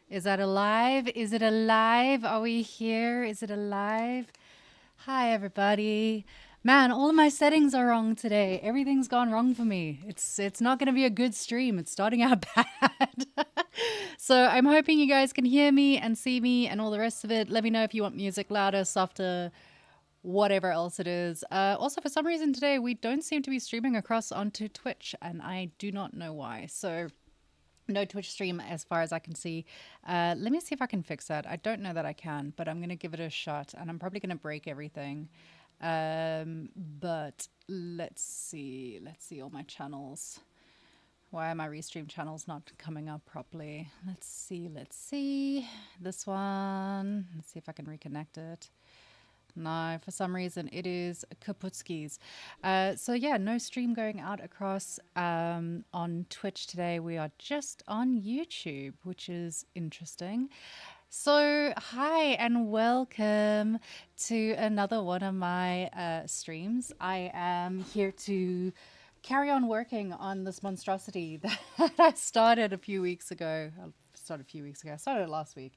Is that alive? Is it alive? Are we here? Is it alive? Hi, everybody. Man, all of my settings are wrong today. Everything's gone wrong for me. It's not going to be a good stream. It's starting out bad. So I'm hoping you guys can hear me and see me and all the rest of it. Let me know if you want music louder, softer, whatever else it is. Also, for some reason today, we don't seem to be streaming across onto Twitch, and I do not know why. So no Twitch stream as far as I can see. Let me see if I can fix that. I don't know that I can, but I'm going to give it a shot, and I'm probably going to break everything. But let's see. Let's see all my channels. Why are my restream channels not coming up properly? Let's see. Let's see. This one. Let's see if I can reconnect it. No, for some reason it is Kaputskis. So yeah, no stream going out across on Twitch today. We are just on YouTube, which is interesting. So hi and welcome to another one of my streams. I am here to carry on working on this monstrosity that I started a few weeks ago. I started it last week.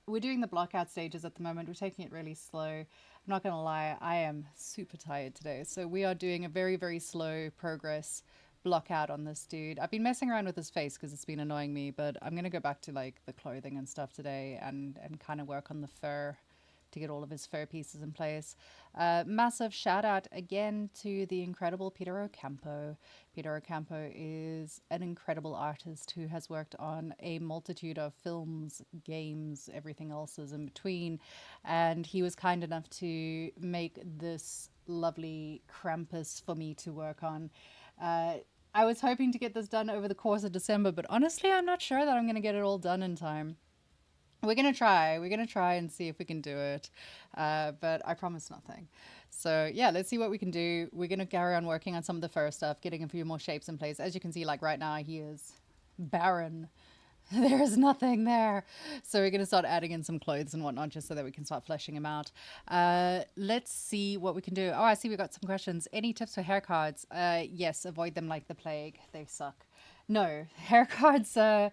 We're doing the blockout stages at the moment. We're taking it really slow. I'm not going to lie, I am super tired today. So we are doing a very, very slow progress blockout on this dude. I've been messing around with his face because it's been annoying me, but I'm going to go back to like the clothing and stuff today and kind of work on the fur to get all of his fur pieces in place. Massive shout out again to the incredible Peter Ocampo. Peter Ocampo is an incredible artist who has worked on a multitude of films, games, everything else is in between. And he was kind enough to make this lovely Krampus for me to work on. I was hoping to get this done over the course of December, but honestly, I'm not sure that I'm going to get it all done in time. We're going to try. We're going to try and see if we can do it. But I promise nothing. So yeah, let's see what we can do. We're going to carry on working on some of the fur stuff, getting a few more shapes in place. As you can see, like right now, he is barren. There's nothing there. So we're going to start adding in some clothes and whatnot just so that we can start fleshing him out. Let's see what we can do. Oh, I see we got some questions. Any tips for hair cards? Yes, avoid them like the plague. They suck. No, hair cards. Hair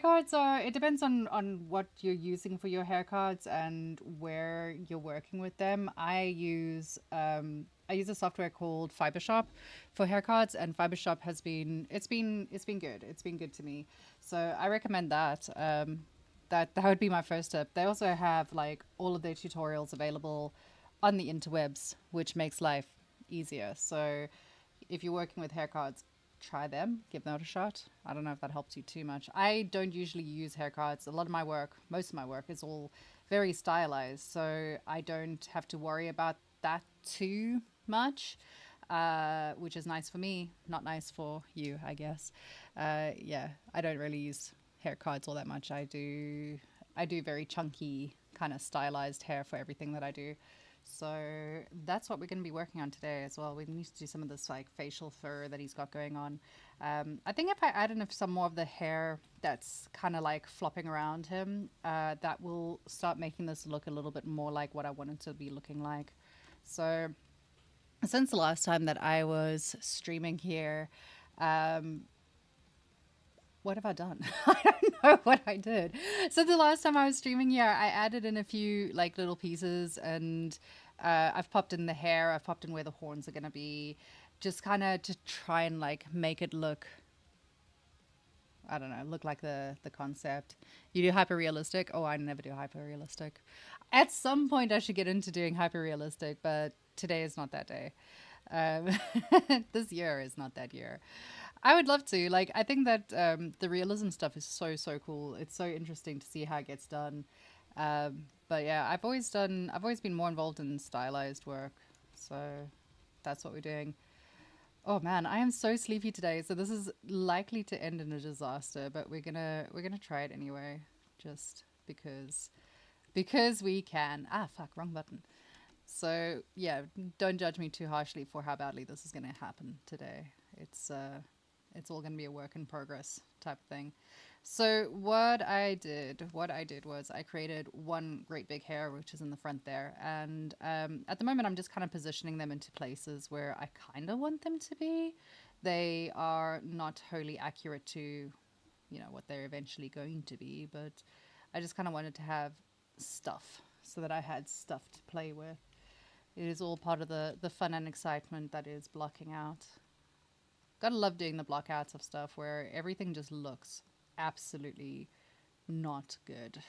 cards are. It depends on what you're using for your hair cards and where you're working with them. I use a software called Fibershop for hair cards, and Fibershop has been it's been good. It's been good to me, so I recommend that. That would be my first tip. They also have like all of their tutorials available on the interwebs, which makes life easier. So if you're working with hair cards, try them, give them a shot. I don't know if that helps you too much. I don't usually use hair cards. A lot of my work, most of my work is all very stylized, so I don't have to worry about that too much, which is nice for me, not nice for you, I guess. Yeah, I don't really use hair cards all that much. I do very chunky kind of stylized hair for everything that I do. So that's what we're going to be working on today as well. We need to do some of this like facial fur that he's got going on. I think if I add in some more of the hair that's kind of like flopping around him, that will start making this look a little bit more like what I want it to be looking like. So since the last time that I was streaming here, what have I done? I don't know what I did. So the last time I was streaming here, I added in a few like little pieces, and I've popped in the hair, I've popped in where the horns are going to be, just kind of to try and like make it look, I don't know, look like the concept. You do hyper realistic? Oh, I never do hyper realistic. At some point I should get into doing hyper realistic, but today is not that day. Um, this year is not that year. I would love to. Like, I think that the realism stuff is so cool. It's so interesting to see how it gets done. But yeah, I've always been more involved in stylized work. So that's what we're doing. Oh man, I am so sleepy today. So this is likely to end in a disaster, but we're gonna try it anyway, just because we can. Ah, fuck, wrong button. So yeah, don't judge me too harshly for how badly this is gonna happen today. It's all going to be a work in progress type of thing. So what I did was I created one great big hair, which is in the front there. And at the moment, I'm just kind of positioning them into places where I kind of want them to be. They are not wholly accurate to you know, what they're eventually going to be, but I just kind of wanted to have stuff so that I had stuff to play with. It is all part of the fun and excitement that is blocking out. Gotta love doing the block outs of stuff where everything just looks absolutely not good.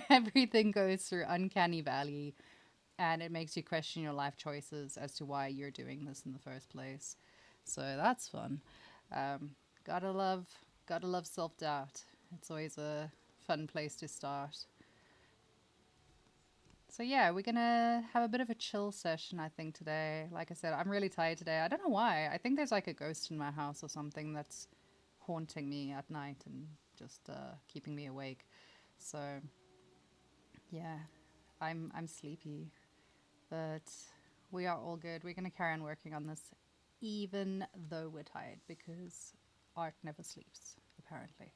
Everything goes through uncanny valley, and it makes you question your life choices as to why you're doing this in the first place. So that's fun. Gotta love self-doubt. It's always a fun place to start. So yeah, we're gonna have a bit of a chill session, I think, today. Like I said, I'm really tired today. I don't know why. I think there's like a ghost in my house or something that's haunting me at night and just keeping me awake. So yeah, I'm sleepy, but we are all good. We're gonna carry on working on this, even though we're tired, because art never sleeps, apparently.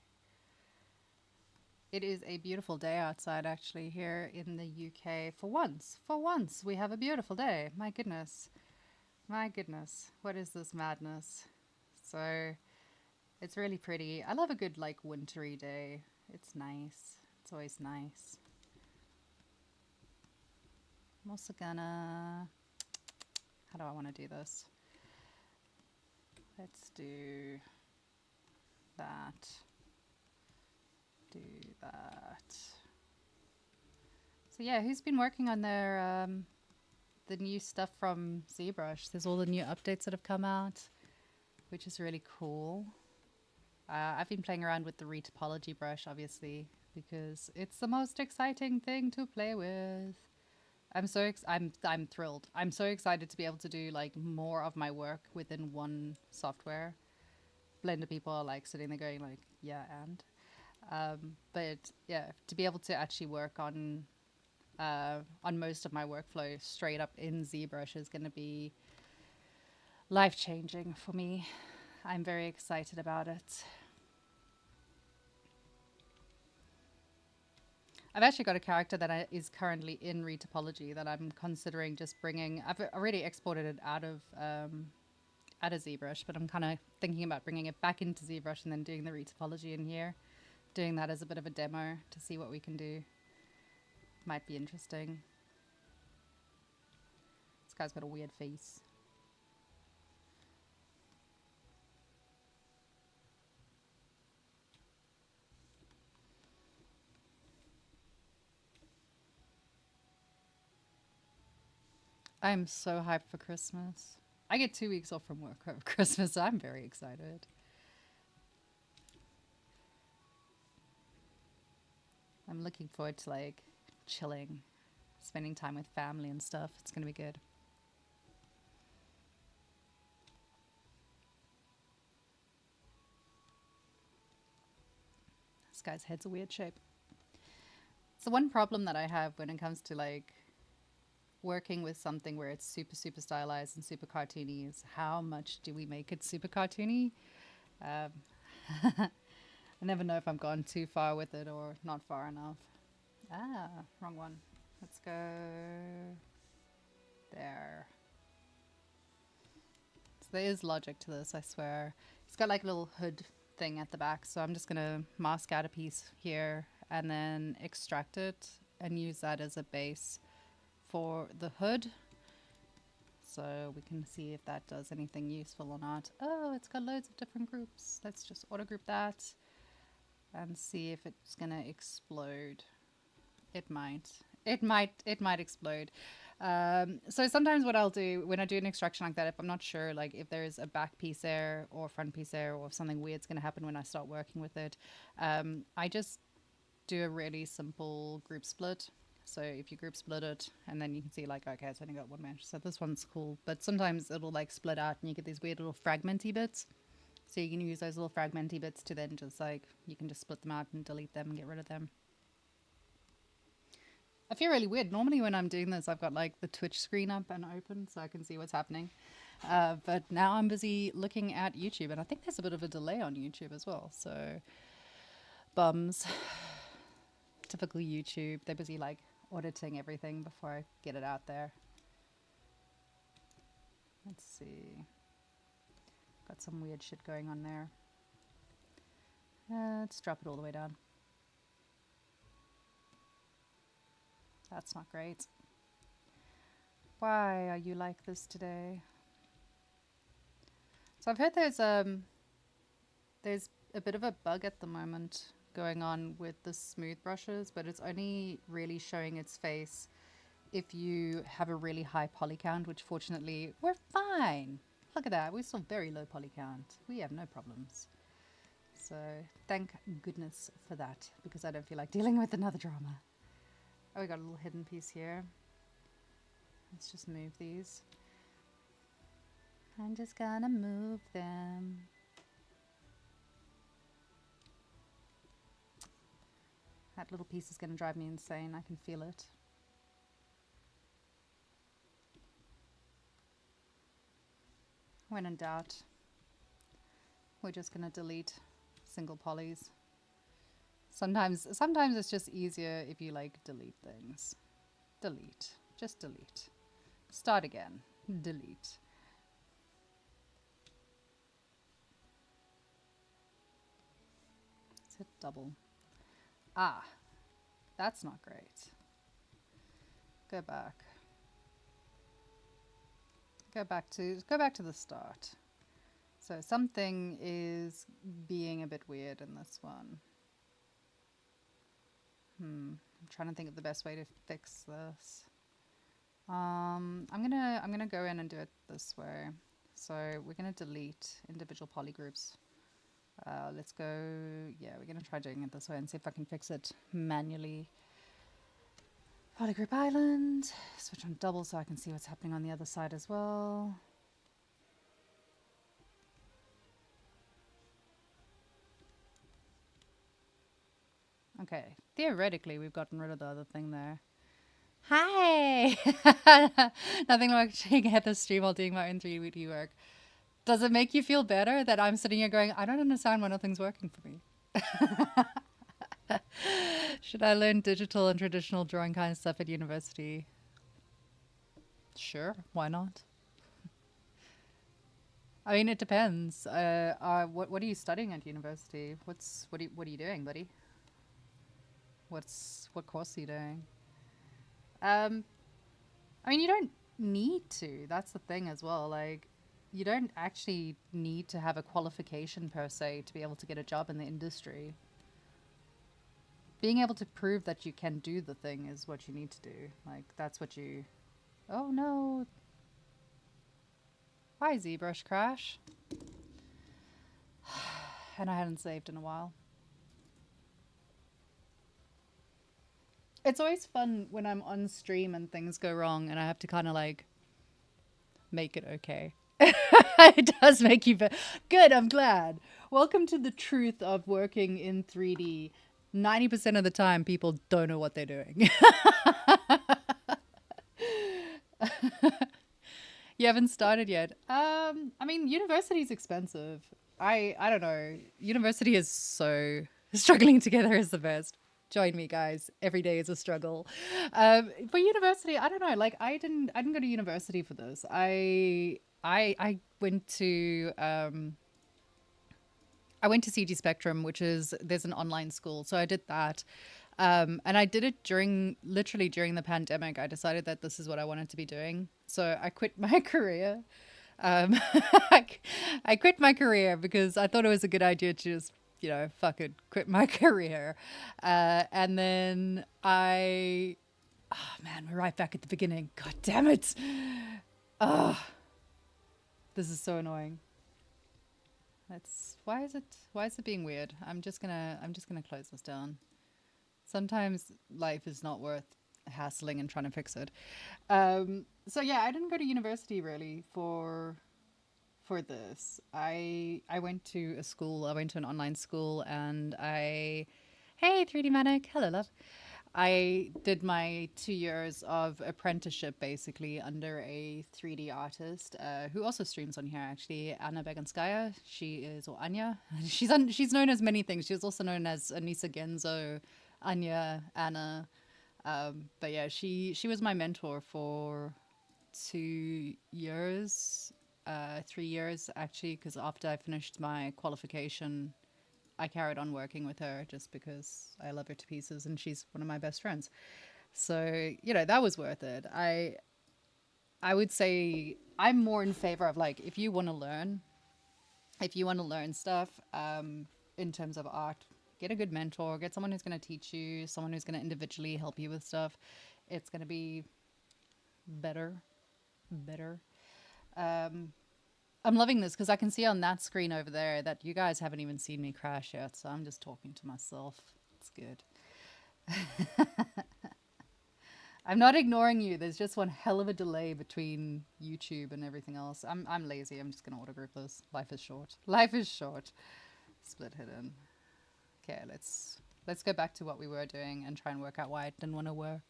It is a beautiful day outside, actually, here in the UK. For once, we have a beautiful day. My goodness. What is this madness? So, it's really pretty. I love a good, like, wintry day. It's nice. It's always nice. I'm also gonna... How do I want to do this? Let's do that. Do that. So yeah, who's been working on their the new stuff from ZBrush? There's all the new updates that have come out, which is really cool. I've been playing around with the retopology brush, obviously, because it's the most exciting thing to play with. I'm thrilled. I'm so excited to be able to do like more of my work within one software. Blender people are like sitting there going like, yeah, and. But yeah, to be able to actually work on most of my workflow straight up in ZBrush is going to be life-changing for me. I'm very excited about it. I've actually got a character that is currently in retopology that I'm considering just bringing. I've already exported it out of ZBrush, but I'm kind of thinking about bringing it back into ZBrush and then doing the retopology in here. Doing that as a bit of a demo to see what we can do. Might be interesting. This guy's got a weird face. I'm so hyped for Christmas. I get 2 weeks off from work over Christmas, so I'm very excited. I'm looking forward to like chilling, spending time with family and stuff. It's gonna be good. This guy's head's a weird shape. So one problem that I have when it comes to like working with something where it's super stylized and super cartoony is how much do we make it super cartoony? I never know if I'm gone too far with it or not far enough. Ah, wrong one. Let's go there. So there is logic to this, I swear. It's got like a little hood thing at the back, so I'm just gonna mask out a piece here and then extract it and use that as a base for the hood. So we can see if that does anything useful or not. Oh, it's got loads of different groups. Let's just auto group that and see if it's gonna explode. It might explode. So sometimes what I'll do when I do an extraction like that, if I'm not sure like if there's a back piece there or front piece there or if something weird's gonna happen when I start working with it, I just do a really simple group split. So if you group split it and then you can see like, okay, it's only got one mesh, so this one's cool. But sometimes it'll like split out and you get these weird little fragmenty bits. So you can use those little fragmenty bits to then just like, you can just split them out and delete them and get rid of them. I feel really weird. Normally when I'm doing this, I've got like the Twitch screen up and open so I can see what's happening. But now I'm busy looking at YouTube and I think there's a bit of a delay on YouTube as well. So bums. Typical YouTube. They're busy like auditing everything before I get it out there. Let's see. Got some weird shit going on there. Let's drop it all the way down. That's not great. Why are you like this today? So I've heard there's a bit of a bug at the moment going on with the smooth brushes, but it's only really showing its face if you have a really high poly count, which fortunately we're fine. Look at that, we're still very low poly count. We have no problems. So thank goodness for that, because I don't feel like dealing with another drama. Oh, we got a little hidden piece here. Let's just move these. I'm just gonna move them. That little piece is gonna drive me insane. I can feel it. When in doubt, we're just gonna delete single polys. Sometimes it's just easier if you like delete things. Delete. Just delete. Start again. Delete. Let's hit double. Ah, that's not great. Go back. Go back to the start. So something is being a bit weird in this one. I'm trying to think of the best way to fix this. I'm gonna go in and do it this way. So we're gonna delete individual poly groups. Let's go, yeah, we're gonna try doing it this way and see if I can fix it manually. Polygroup island, switch on double so I can see what's happening on the other side as well. Okay, theoretically we've gotten rid of the other thing there. Hi! Nothing like checking out the stream while doing my own 3D work. Does it make you feel better that I'm sitting here going, I don't understand why nothing's working for me? Should I learn digital and traditional drawing kind of stuff at university? Sure, why not? I mean, it depends. What are you studying at university? What are you doing, buddy? What course are you doing? I mean, you don't need to. That's the thing as well. Like, you don't actually need to have a qualification per se to be able to get a job in the industry. Being able to prove that you can do the thing is what you need to do. Like, that's what you... Oh, no. Why ZBrush crash? And I hadn't saved in a while. It's always fun when I'm on stream and things go wrong and I have to kind of like make it okay. It does make you good. I'm glad. Welcome to the truth of working in 3D. 90% of the time, people don't know what they're doing. You haven't started yet. I mean, university is expensive. I don't know. University is so struggling together is the best. Join me, guys. Every day is a struggle. For university, I don't know. Like, I didn't go to university for this. I went to CG Spectrum, which is there's an online school. So I did that, and I did it literally during the pandemic. I decided that this is what I wanted to be doing. So I quit my career. I quit my career because I thought it was a good idea to just, you know, fuck it, quit my career. And then oh man, we're right back at the beginning. God damn it. This is so annoying. Why is it being weird? I'm just gonna close this down. Sometimes life is not worth hassling and trying to fix it. So yeah, I didn't go to university really for this. I went to a school. I went to an online school, and hey, 3D Manic, hello love. I did my 2 years of apprenticeship basically under a 3D artist who also streams on here actually, Anna Beganskaya. She is, or Anya. She's known as many things. She's also known as Anissa Genzo, Anya, Anna. But yeah, she was my mentor for 2 years, 3 years actually, because after I finished my qualification, I carried on working with her just because I love her to pieces and she's one of my best friends. So, you know, that was worth it. I would say I'm more in favor of like, if you want to learn stuff in terms of art, get a good mentor, get someone who's going to teach you, someone who's going to individually help you with stuff. It's going to be better. I'm loving this because I can see on that screen over there that you guys haven't even seen me crash yet, so I'm just talking to myself. It's good. I'm not ignoring you. There's just one hell of a delay between YouTube and everything else. I'm lazy. I'm just going to auto-group this. Life is short. Life is short. Split hidden. Okay, let's go back to what we were doing and try and work out why it didn't want to work.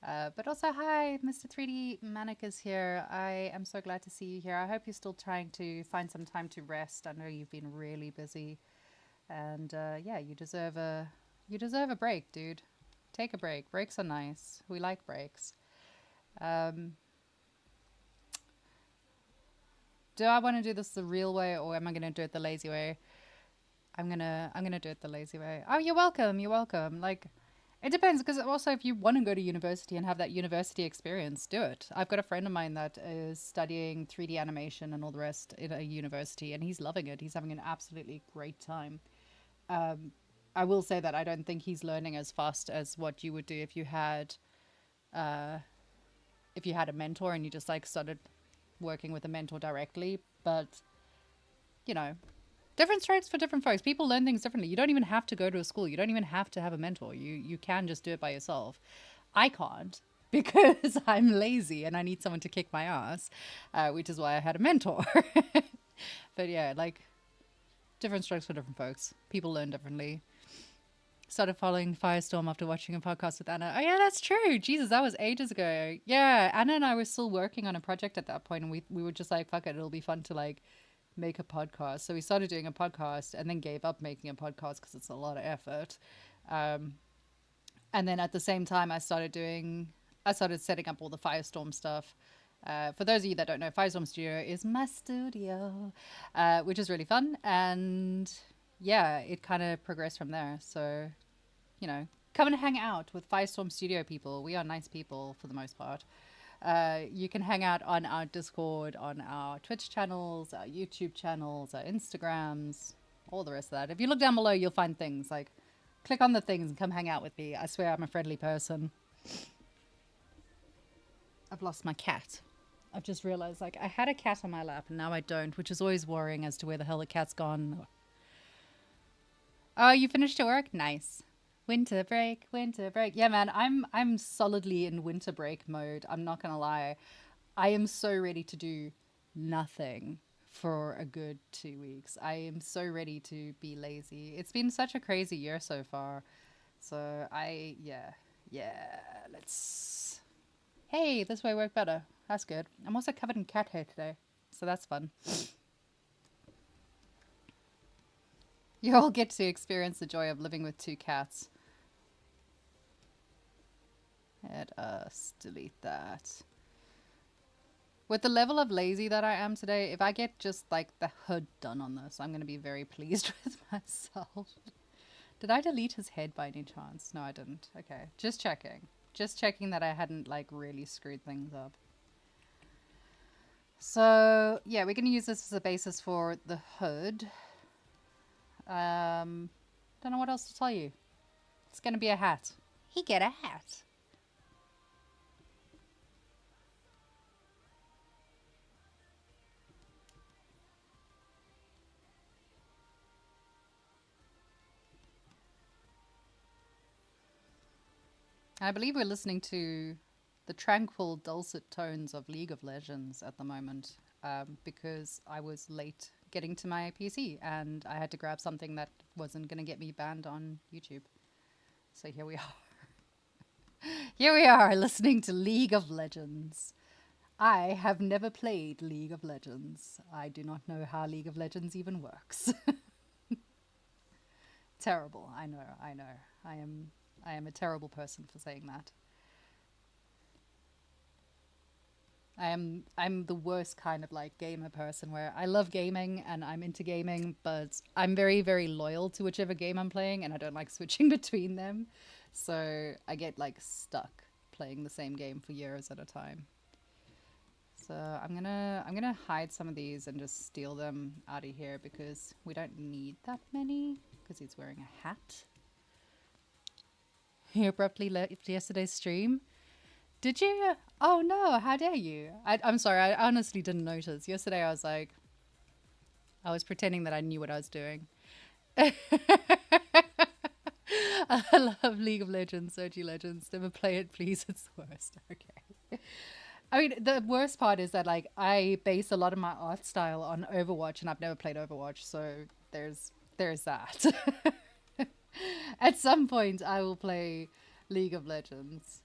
But also, hi, Mr. 3D Manic is here. I am so glad to see you here. I hope you're still trying to find some time to rest. I know you've been really busy. And yeah, you deserve a break, dude. Take a break. Breaks are nice. We like breaks. Do I want to do this the real way or am I going to do it the lazy way? I'm gonna do it the lazy way. Oh, you're welcome. You're welcome. Like, it depends because also if you want to go to university and have that university experience, do it. I've got a friend of mine that is studying 3D animation and all the rest in a university and he's loving it. He's having an absolutely great time. I will say that I don't think he's learning as fast as what you would do if you had a mentor and you just like started working with a mentor directly. But, you know, different strokes for different folks. People learn things differently. You don't even have to go to a school. You don't even have to have a mentor. You can just do it by yourself. I can't because I'm lazy and I need someone to kick my ass, which is why I had a mentor. But yeah, like different strokes for different folks. People learn differently. Started following Firestorm after watching a podcast with Anna. Oh yeah, that's true. Jesus, that was ages ago. Yeah, Anna and I were still working on a project at that point and we were just like, fuck it, it'll be fun to like make a podcast. So we started doing a podcast and then gave up making a podcast because it's a lot of effort. And then at the same time I started setting up all the Firestorm stuff. For those of you that don't know, Firestorm Studio is my studio, which is really fun. And yeah, it kind of progressed from there. So, you know, come and hang out with Firestorm Studio people. We are nice people for the most part. You can hang out on our Discord, on our Twitch channels, our YouTube channels, our Instagrams, all the rest of that. If you look down below, you'll find things. Like, click on the things and come hang out with me. I swear I'm a friendly person. I've lost my cat. I've just realized, like, I had a cat on my lap and now I don't, which is always worrying as to where the hell the cat's gone. Oh, you finished your work? Nice. Winter break. Yeah, man, I'm solidly in winter break mode. I'm not gonna lie. I am so ready to do nothing for a good 2 weeks. I am so ready to be lazy. It's been such a crazy year so far. So let's... Hey, this way worked better. That's good. I'm also covered in cat hair today, so that's fun. You all get to experience the joy of living with 2 cats. Let us delete that. With the level of lazy that I am today, if I get just like the hood done on this, I'm going to be very pleased with myself. Did I delete his head by any chance? No, I didn't. Okay, just checking. Just checking that I hadn't like really screwed things up. So yeah, we're going to use this as a basis for the hood. Don't know what else to tell you. It's going to be a hat. He get a hat. I believe we're listening to the tranquil, dulcet tones of League of Legends at the moment, because I was late getting to my PC and I had to grab something that wasn't going to get me banned on YouTube. So here we are. Here we are listening to League of Legends. I have never played League of Legends. I do not know how League of Legends even works. Terrible. I know. I am a terrible person for saying that. I'm the worst kind of like gamer person where I love gaming and I'm into gaming, but I'm very, very loyal to whichever game I'm playing and I don't like switching between them. So I get like stuck playing the same game for years at a time. So I'm gonna hide some of these and just steal them out of here because we don't need that many because he's wearing a hat. He abruptly left yesterday's stream. Did you? Oh no, how dare you? I'm sorry, I honestly didn't notice. Yesterday I was like, I was pretending that I knew what I was doing. I love League of Legends, OG Legends. Never play it, please. It's the worst. Okay. I mean, the worst part is that like I base a lot of my art style on Overwatch, and I've never played Overwatch, so there's that. At some point, I will play League of Legends.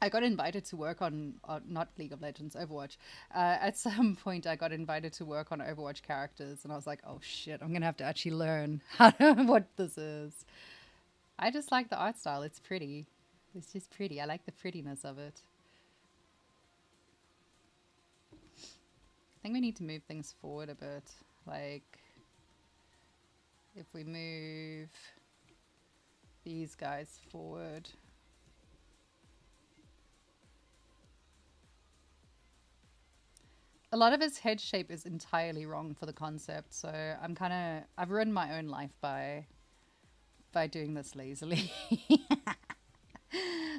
I got invited to work on not League of Legends, Overwatch. At some point, I got invited to work on Overwatch characters, and I was like, "Oh shit, I'm gonna have to actually learn what this is." I just like the art style; it's pretty. It's just pretty. I like the prettiness of it. I think we need to move things forward a bit. Like, if we move these guys forward. A lot of his head shape is entirely wrong for the concept, so I've ruined my own life by doing this lazily.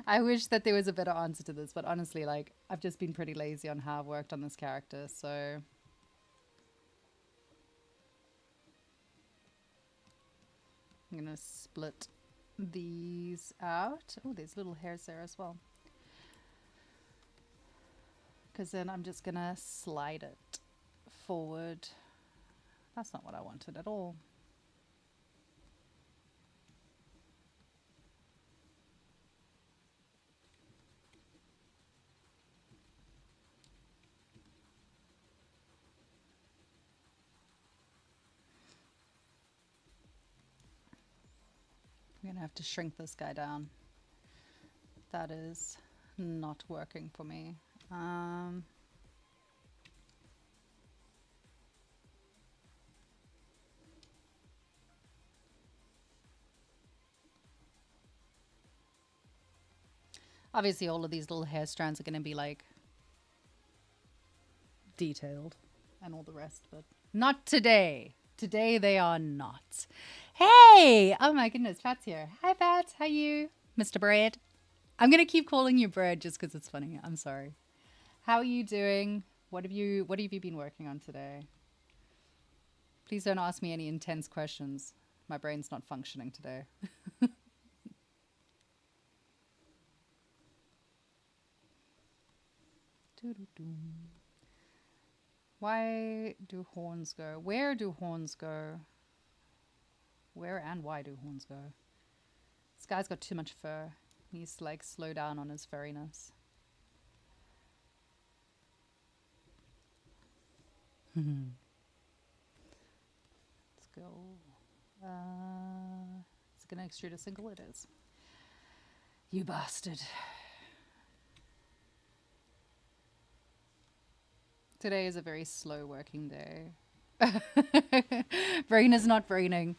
I wish that there was a better answer to this, but honestly, like, I've just been pretty lazy on how I've worked on this character, so I'm gonna split these out. Oh, there's little hairs there as well. Because then I'm just gonna slide it forward. That's not what I wanted at all. I'm gonna have to shrink this guy down. That is not working for me. Obviously all of these little hair strands are going to be like detailed and all the rest, but not today. Today they are not. Hey! Oh my goodness, Pat's here. Hi Pat, how you? Mr. Bread. I'm going to keep calling you Bread just because it's funny. I'm sorry. How are you doing? What have you been working on today? Please don't ask me any intense questions. My brain's not functioning today. Why do horns go? Where do horns go? Where and why do horns go? This guy's got too much fur. He needs to like slow down on his furriness. Let's go. Is it gonna extrude a single? It is. You bastard. Today is a very slow working day. Brain is not braining.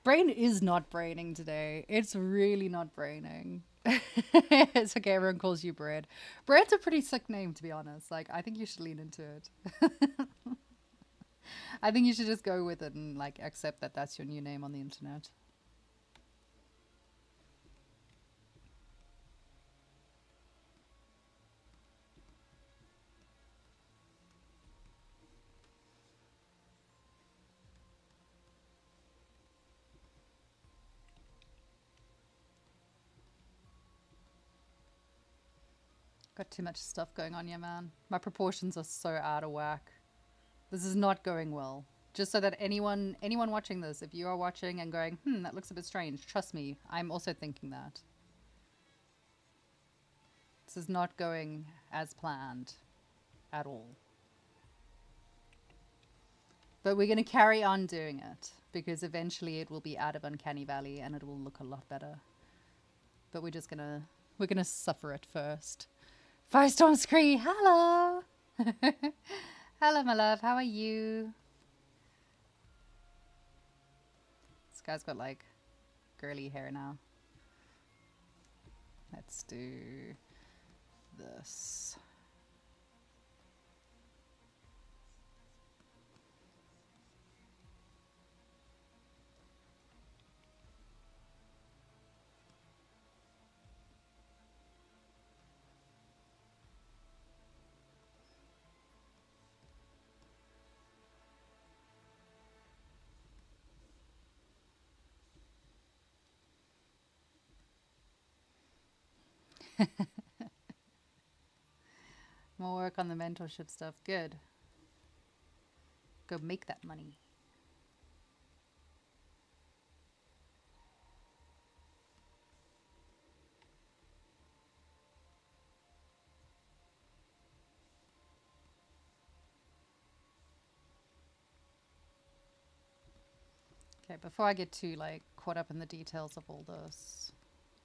Brain is not braining today. It's really not braining. It's okay, everyone calls you Bread. Bread's a pretty sick name, to be honest. Like, I think you should lean into it. I think you should just go with it and like accept that that's your new name on the internet. Got too much stuff going on here, man. My proportions are so out of whack. This is not going well. Just so that anyone watching this, if you are watching and going, that looks a bit strange, trust me, I'm also thinking that. This is not going as planned at all. But we're going to carry on doing it because eventually it will be out of Uncanny Valley and it will look a lot better. But we're going to suffer it first. Firestorm Scree, hello! Hello, my love, how are you? This guy's got like girly hair now. Let's do this. More work on the mentorship stuff. Good. Go make that money. Okay, before I get too like caught up in the details of all this,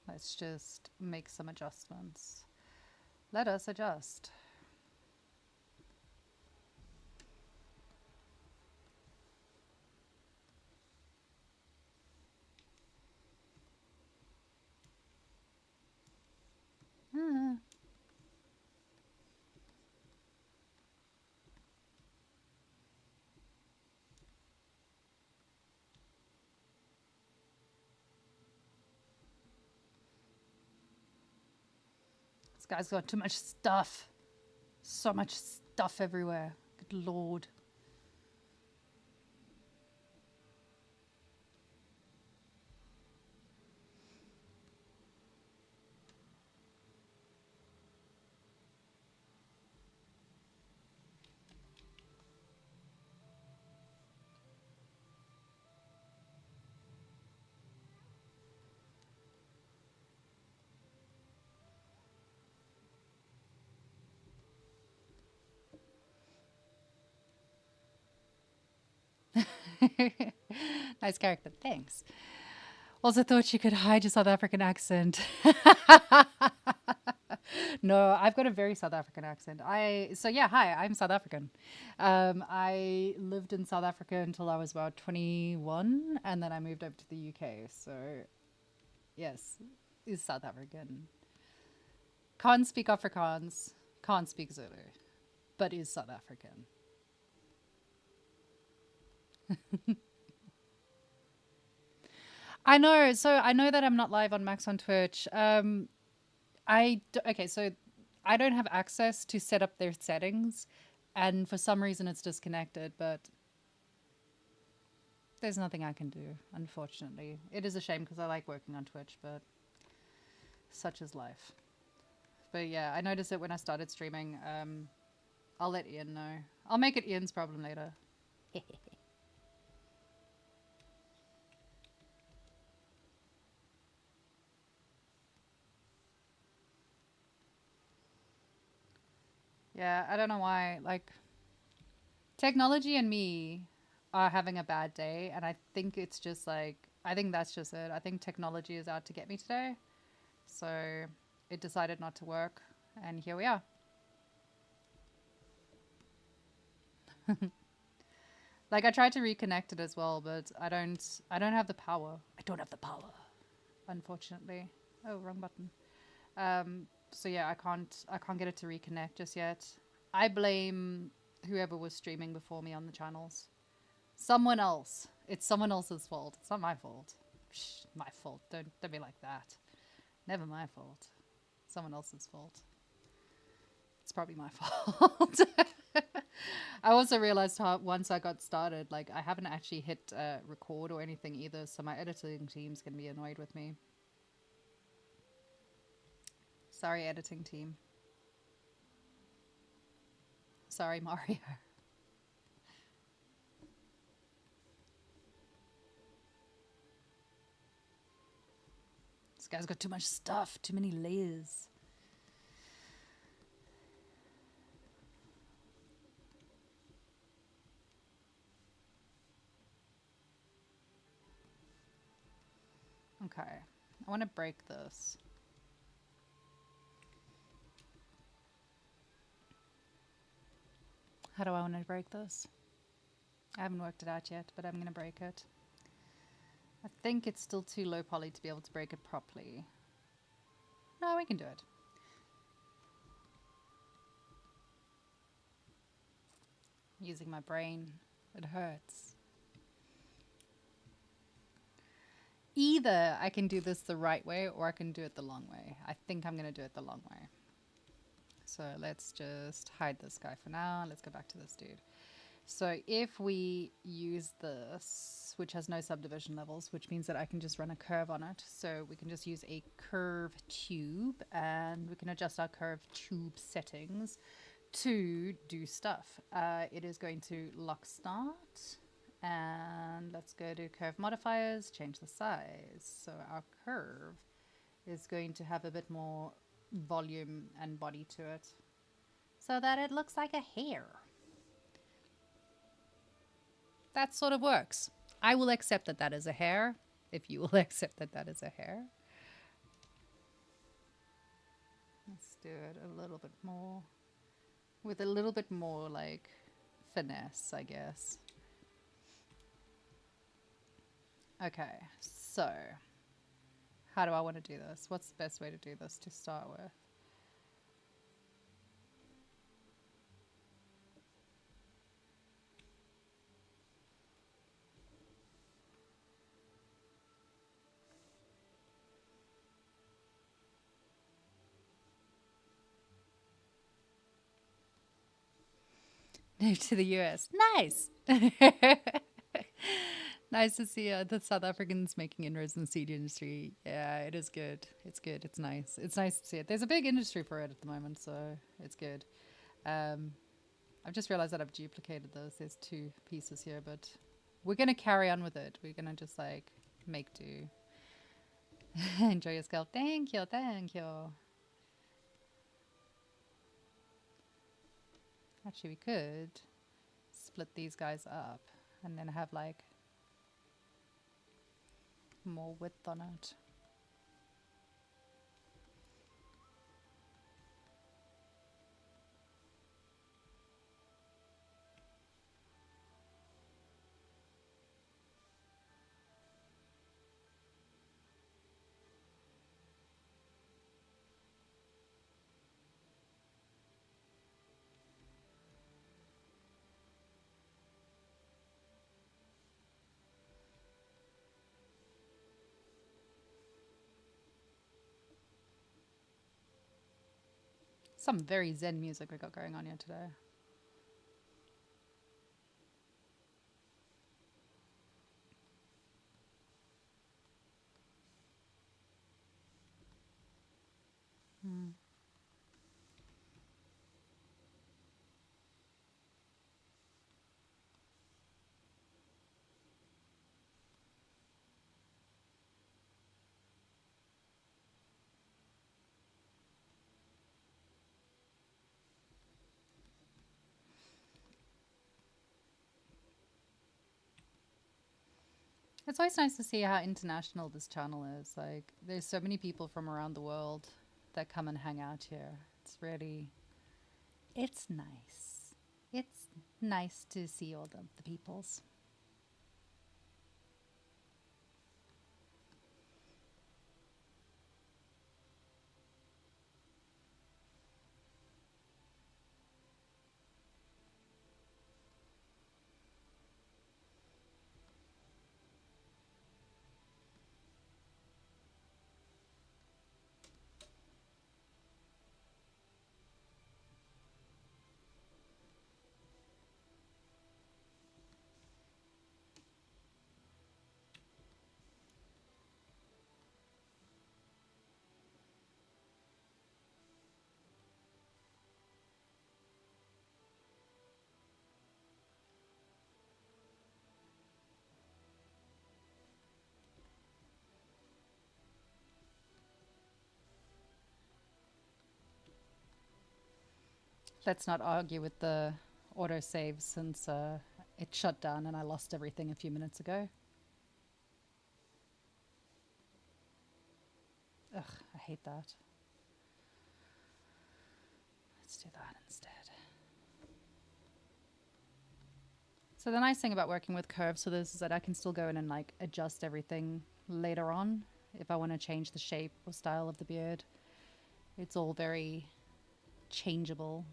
let's just make some adjustments. Let us adjust. This guy's got too much stuff. So much stuff everywhere. Good lord. Nice character, thanks. Also thought you could hide your South African accent. No, I've got a very South African accent. So yeah, hi, I'm South African. I lived in South Africa until I was about 21, and then I moved over to the UK. So yes, is South African. Can't speak Afrikaans, can't speak Zulu, but is South African. I know. So I know that I'm not live on Max on Twitch. Okay, so I don't have access to set up their settings, and for some reason it's disconnected, but there's nothing I can do, unfortunately. It is a shame because I like working on Twitch, but such is life. But yeah, I noticed it when I started streaming. I'll let Ian know. I'll make it Ian's problem later. Yeah, I don't know why. Like, technology and me are having a bad day, and I think it's just like, I think that's just it. I think technology is out to get me today. So it decided not to work, and here we are. Like, I tried to reconnect it as well, but I don't have the power. I don't have the power, unfortunately. Oh, wrong button. So yeah, I can't get it to reconnect just yet. I blame whoever was streaming before me on the channels. Someone else. It's someone else's fault. It's not my fault. Psh, my fault. Don't be like that. Never my fault. Someone else's fault. It's probably my fault. I also realized how once I got started, like, I haven't actually hit record or anything either, so my editing team's gonna be annoyed with me. Sorry, editing team. Sorry, Mario. This guy's got too much stuff, too many layers. Okay, I want to break this. How do I want to break this? I haven't worked it out yet, but I'm going to break it. I think it's still too low poly to be able to break it properly. No, we can do it. Using my brain. It hurts. Either I can do this the right way or I can do it the long way. I think I'm going to do it the long way. So let's just hide this guy for now. Let's go back to this dude. So if we use this, which has no subdivision levels, which means that I can just run a curve on it. So we can just use a curve tube and we can adjust our curve tube settings to do stuff. It is going to lock start and let's go to curve modifiers, change the size. So our curve is going to have a bit more volume and body to it so that it looks like a hair. That sort of works. I will accept that that is a hair, if you will accept that that is a hair. Let's do it a little bit more, with a little bit more like finesse, I guess. Okay, so how do I want to do this? What's the best way to do this to start with? Move to the US. Nice. Nice to see the South Africans making inroads in the CD industry. Yeah, it is good. It's good. It's nice. It's nice to see it. There's a big industry for it at the moment, so it's good. I've just realized that I've duplicated those. There's two pieces here, but we're going to carry on with it. We're going to just like make do. Enjoy your scalp. Thank you. Thank you. Actually, we could split these guys up and then have like more width on it. Some very zen music we got going on here today. It's always nice to see how international this channel is. Like, there's so many people from around the world that come and hang out here. It's really, it's nice. It's nice to see all the peoples. Let's not argue with the autosave since it shut down and I lost everything a few minutes ago. Ugh, I hate that. Let's do that instead. So the nice thing about working with curves for this is that I can still go in and like adjust everything later on if I want to change the shape or style of the beard. It's all very changeable.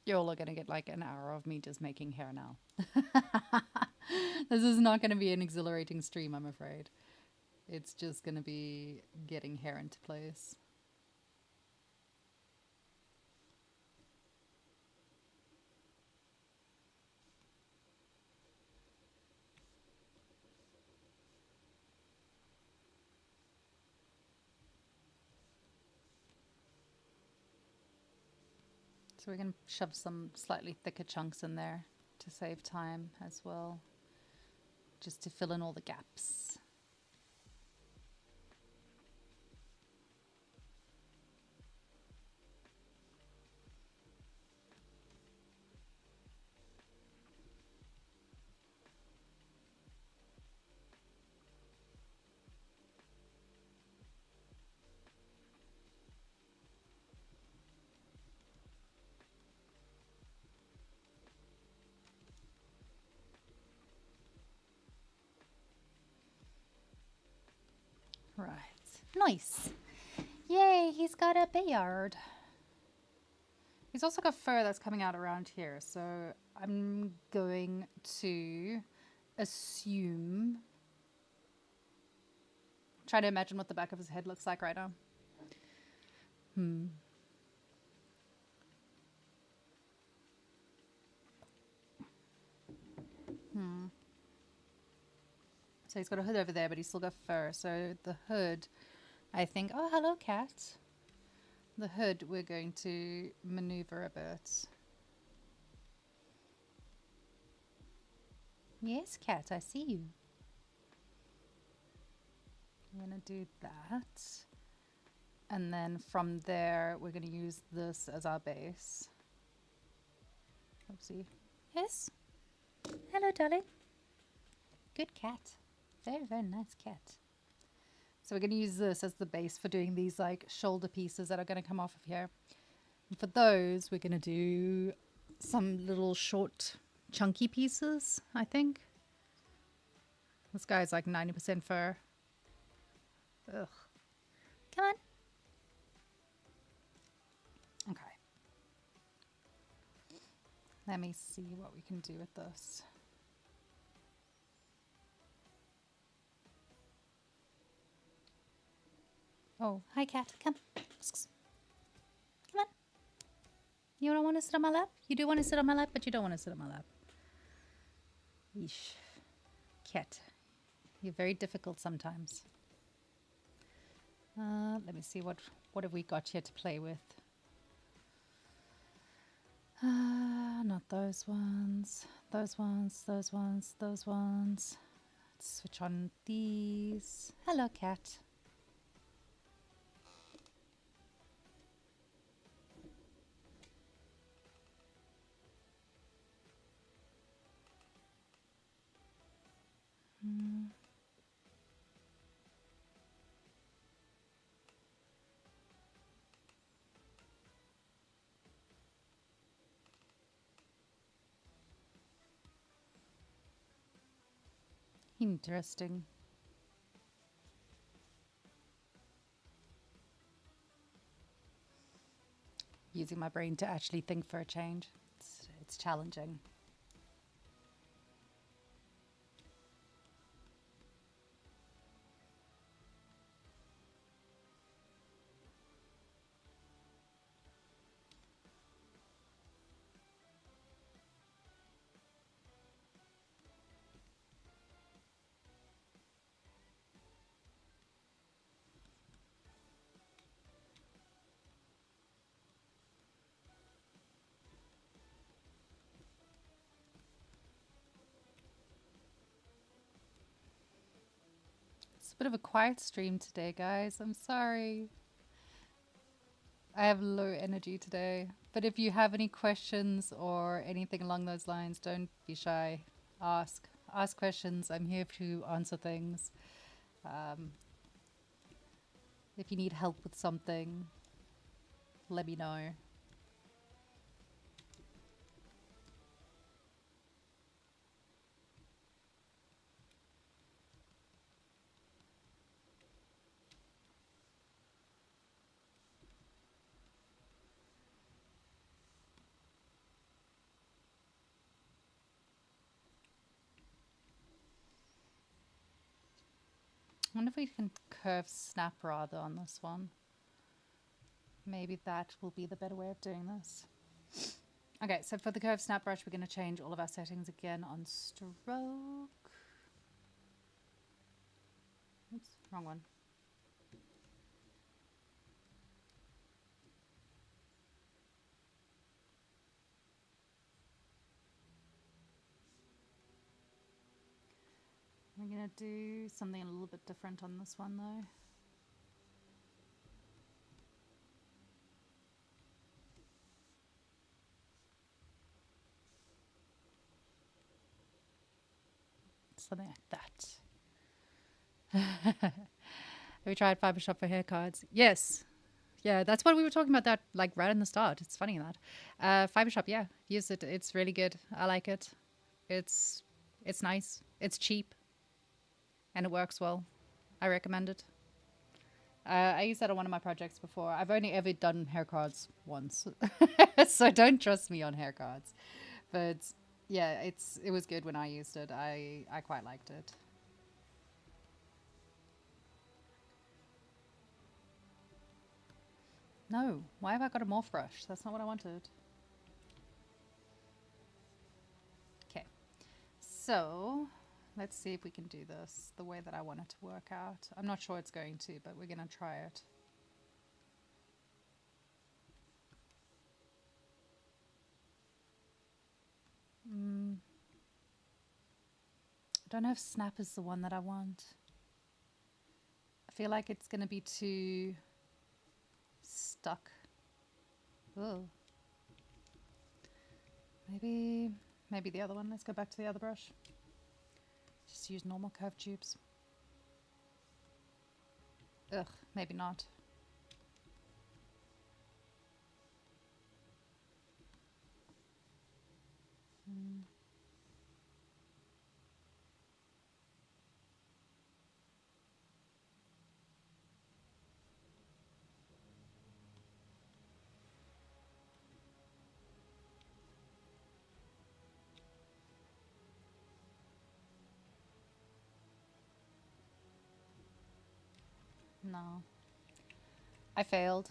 You're all going to get like an hour of me just making hair now. This is not going to be an exhilarating stream, I'm afraid. It's just going to be getting hair into place. So we're going to shove some slightly thicker chunks in there to save time as well, just to fill in all the gaps. Right. Nice. Yay, he's got a beard. He's also got fur that's coming out around here, so I'm going to assume... Try to imagine what the back of his head looks like right now. So he's got a hood over there, but he's still got fur. So the hood, I think... Oh, hello, cat. The hood we're going to maneuver a bit. Yes, cat, I see you. I'm going to do that. And then from there, we're going to use this as our base. Oopsie. Yes? Hello, darling. Good cat. Very, very nice cat. So we're going to use this as the base for doing these like shoulder pieces that are going to come off of here. And for those, we're going to do some little short chunky pieces, I think. This guy's like 90% fur. Ugh. Come on. Okay. Let me see what we can do with this. Oh, hi cat, come. Come on. You don't want to sit on my lap? You do want to sit on my lap, but you don't want to sit on my lap. Yeesh. Cat, you're very difficult sometimes. Let me see, what have we got here to play with? Not those ones. Those ones, those ones, those ones. Let's switch on these. Hello, cat. Interesting. Using my brain to actually think for a change. It's challenging. It's a bit of a quiet stream today, guys. I'm sorry. I have low energy today. But if you have any questions or anything along those lines, don't be shy. Ask. Ask questions. I'm here to answer things. If you need help with something, let me know. I wonder if we can curve snap rather on this one. Maybe that will be the better way of doing this. Okay, so for the curve snap brush, we're going to change all of our settings again on stroke. Oops, wrong one. We're going to do something a little bit different on this one though. Something like that. Have we tried Fibershop for hair cards? Yes. Yeah, that's what we were talking about that like right in the start. It's funny that. Fibershop, yeah. Use it. It's really good. I like it. It's nice. It's cheap. And it works well. I recommend it. I used that on one of my projects before. I've only ever done hair cards once. So don't trust me on hair cards. But yeah, it was good when I used it. I quite liked it. No, why have I got a morph brush? That's not what I wanted. Okay, so let's see if we can do this the way that I want it to work out. I'm not sure it's going to, but we're going to try it. I don't know if snap is the one that I want. I feel like it's going to be too stuck. Oh. Maybe the other one. Let's go back to the other brush. Just use normal curved tubes. Ugh, maybe not. No. I failed.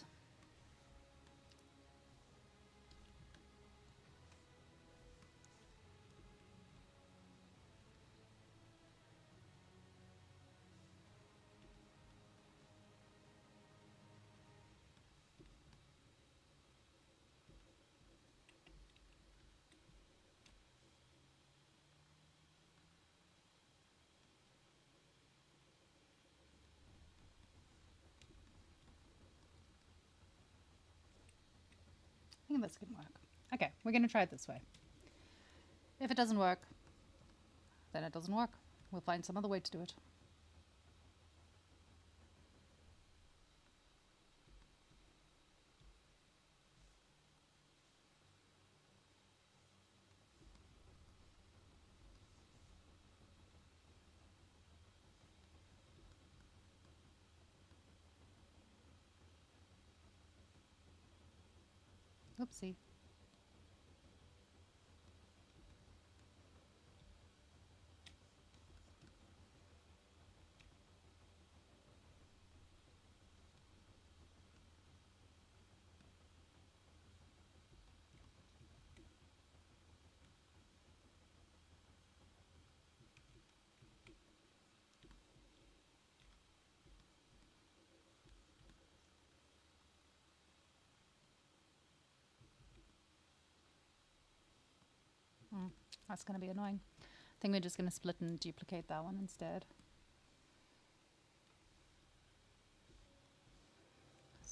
I think that's going to work. Okay, we're going to try it this way. If it doesn't work, then it doesn't work. We'll find some other way to do it. Oopsie. That's going to be annoying. I think we're just going to split and duplicate that one instead.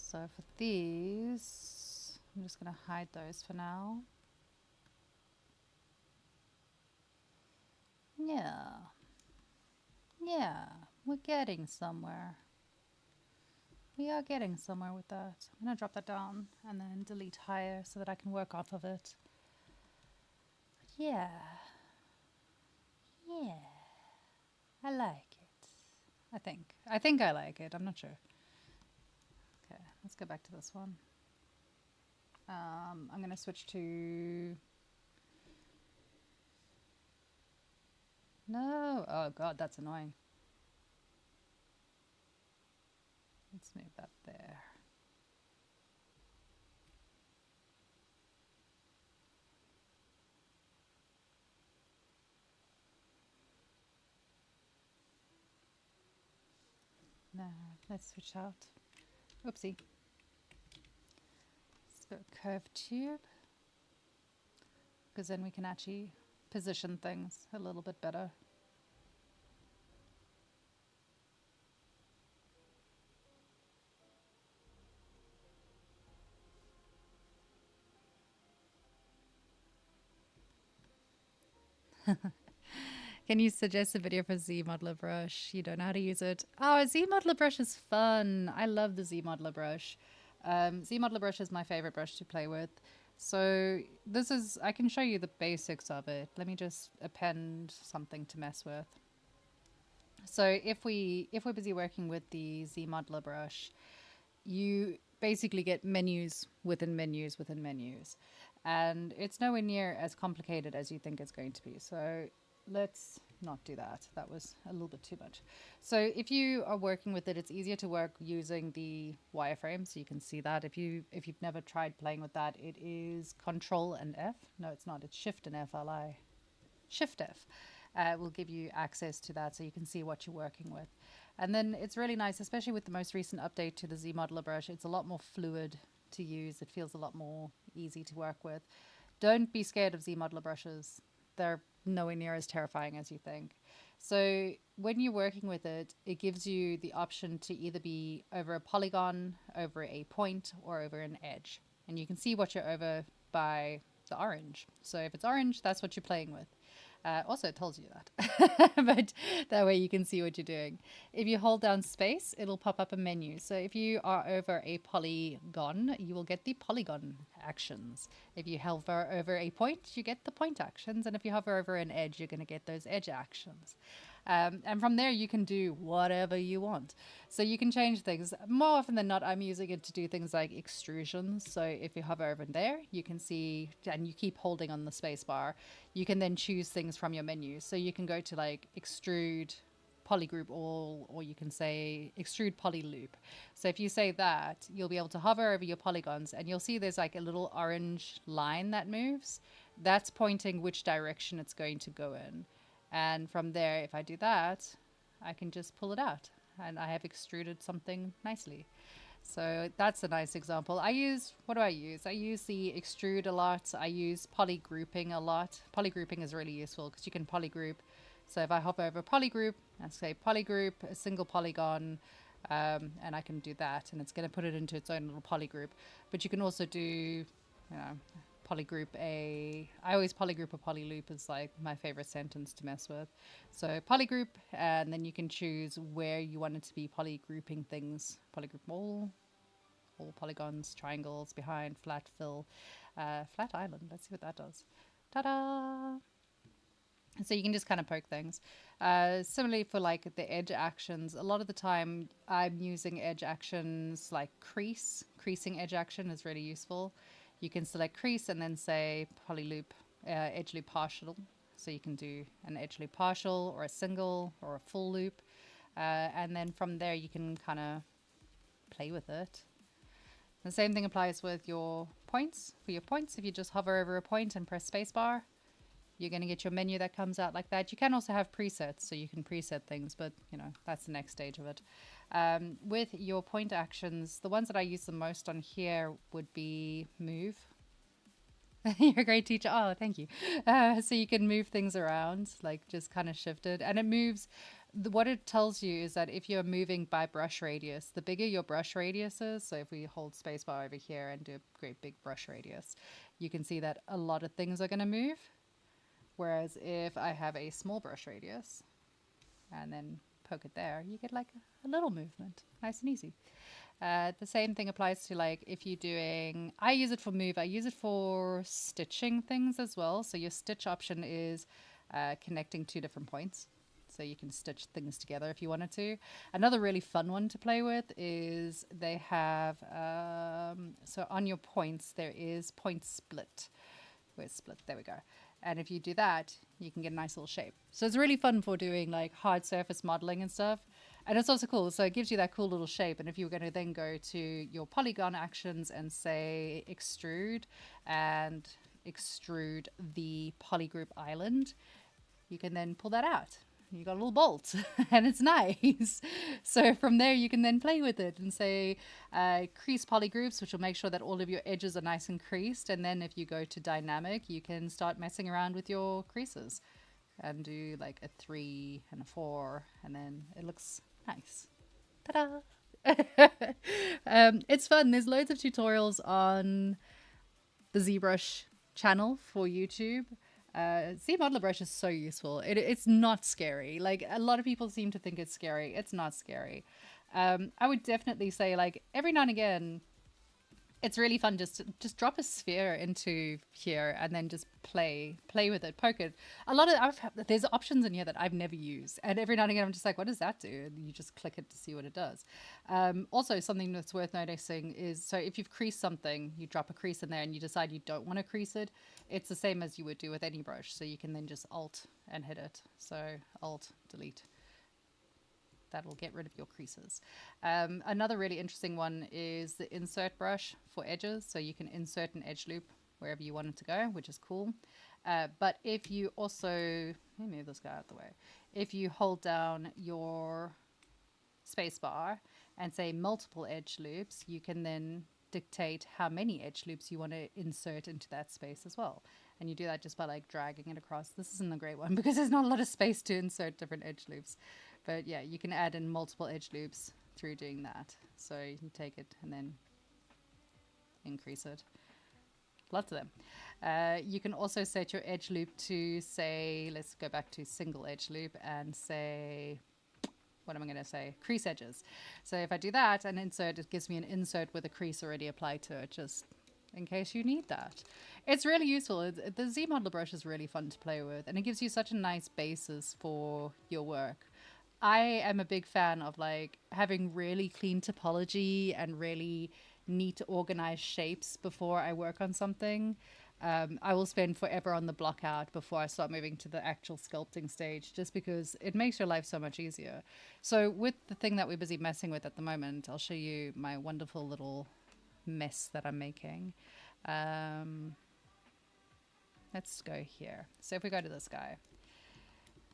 So for these, I'm just going to hide those for now. Yeah. Yeah, we're getting somewhere. We are getting somewhere with that. I'm going to drop that down and then delete higher so that I can work off of it. Yeah. Yeah. I like it. I think I like it. I'm not sure. Okay, let's go back to this one. I'm going to switch to... No. Oh, God, that's annoying. Let's move that there. No, let's switch out. Oopsie. Let's go curved tube, because then we can actually position things a little bit better. Can you suggest a video for ZModeler brush? You don't know how to use it. Oh, ZModeler brush is fun. I love the ZModeler brush. ZModeler brush is my favorite brush to play with. So this is, I can show you the basics of it. Let me just append something to mess with. So if we're busy working with the ZModeler brush, you basically get menus within menus within menus. And it's nowhere near as complicated as you think it's going to be. So let's not do that. That was a little bit too much. So if you are working with it, it's easier to work using the wireframe. So you can see that if you've never tried playing with that, it is Control and F. No, it's not. It's Shift and F. Shift F will give you access to that so you can see what you're working with. And then it's really nice, especially with the most recent update to the ZModeler brush. It's a lot more fluid to use. It feels a lot more easy to work with. Don't be scared of ZModeler brushes. They're nowhere near as terrifying as you think. So when you're working with it, it gives you the option to either be over a polygon, over a point, or over an edge. And you can see what you're over by the orange. So if it's orange, that's what you're playing with. Also, it tells you that, but that way you can see what you're doing. If you hold down space, it'll pop up a menu. So if you are over a polygon, you will get the polygon actions. If you hover over a point, you get the point actions. And if you hover over an edge, you're going to get those edge actions. And from there, you can do whatever you want. So you can change things. More often than not, I'm using it to do things like extrusions. So if you hover over there, you can see, and you keep holding on the space bar, you can then choose things from your menu. So you can go to like extrude polygroup all, or you can say extrude poly loop. So if you say that, you'll be able to hover over your polygons and you'll see there's like a little orange line that moves. That's pointing which direction it's going to go in. And from there, if I do that, I can just pull it out and I have extruded something nicely. So that's a nice example. What do I use? I use the extrude a lot. I use polygrouping a lot. Polygrouping is really useful because you can polygroup. So if I hover over polygroup, I say polygroup, a single polygon, and I can do that. And it's going to put it into its own little polygroup. But you can also do, polygroup I always polygroup a polyloop is like my favorite sentence to mess with. So polygroup, and then you can choose where you want it to be polygrouping things. Polygroup all polygons, triangles, behind, flat fill, flat island. Let's see what that does. Ta-da! So you can just kind of poke things. Similarly for like the edge actions, a lot of the time I'm using edge actions like crease. Creasing edge action is really useful. You can select crease and then say polyloop, edge loop partial. So you can do an edge loop partial or a single or a full loop. And then from there you can kind of play with it. The same thing applies with your points. For your points, if you just hover over a point and press spacebar, you're going to get your menu that comes out like that. You can also have presets, so you can preset things, but that's the next stage of it. With your point actions, the ones that I use the most on here would be move. You're a great teacher. Oh, thank you. So you can move things around, like just kind of shift it. And it moves What it tells you is that if you're moving by brush radius, the bigger your brush radius is, so if we hold spacebar over here and do a great big brush radius, you can see that a lot of things are going to move. Whereas if I have a small brush radius and then poke it there, you get like a little movement, nice and easy. The same thing applies to like if you're doing, I use it for move, I use it for stitching things as well. So your stitch option is connecting two different points. So you can stitch things together if you wanted to. Another really fun one to play with is they have, so on your points, there is point split. Where's split? There we go. And if you do that, you can get a nice little shape. So it's really fun for doing like hard surface modeling and stuff. And it's also cool. So it gives you that cool little shape. And if you were going to then go to your polygon actions and say extrude and extrude the polygroup island, you can then pull that out. You got a little bolt and it's nice. So from there you can then play with it and say crease polygroups, which will make sure that all of your edges are nice and creased. And then if you go to dynamic, you can start messing around with your creases and do like a 3 and a 4, and then it looks nice. Ta-da! It's fun. There's loads of tutorials on the ZBrush channel for YouTube. ZModeler brush is so useful. It's not scary. Like a lot of people seem to think it's scary. It's not scary. I would definitely say like every now and again, it's really fun just drop a sphere into here and then just play with it, poke it. There's options in here that I've never used, and every now and again I'm just like, what does that do? And you just click it to see what it does. Also, something that's worth noticing is, so if you've creased something, you drop a crease in there and you decide you don't want to crease it, it's the same as you would do with any brush. So you can then just Alt and hit it. So Alt, delete. That will get rid of your creases. Another really interesting one is the insert brush for edges. So you can insert an edge loop wherever you want it to go, which is cool. But if you also, let me move this guy out of the way. If you hold down your space bar and say multiple edge loops, you can then dictate how many edge loops you want to insert into that space as well. And you do that just by like dragging it across. This isn't a great one because there's not a lot of space to insert different edge loops. But yeah, you can add in multiple edge loops through doing that. So you can take it and then increase it. Lots of them. You can also set your edge loop to say, let's go back to single edge loop and say, what am I going to say? Crease edges. So if I do that and insert, it gives me an insert with a crease already applied to it, just in case you need that. It's really useful. The ZModeler brush is really fun to play with, and it gives you such a nice basis for your work. I am a big fan of like having really clean topology and really neat organized shapes before I work on something. I will spend forever on the block out before I start moving to the actual sculpting stage, just because it makes your life so much easier. So with the thing that we're busy messing with at the moment, I'll show you my wonderful little mess that I'm making. Let's go here. So if we go to this guy,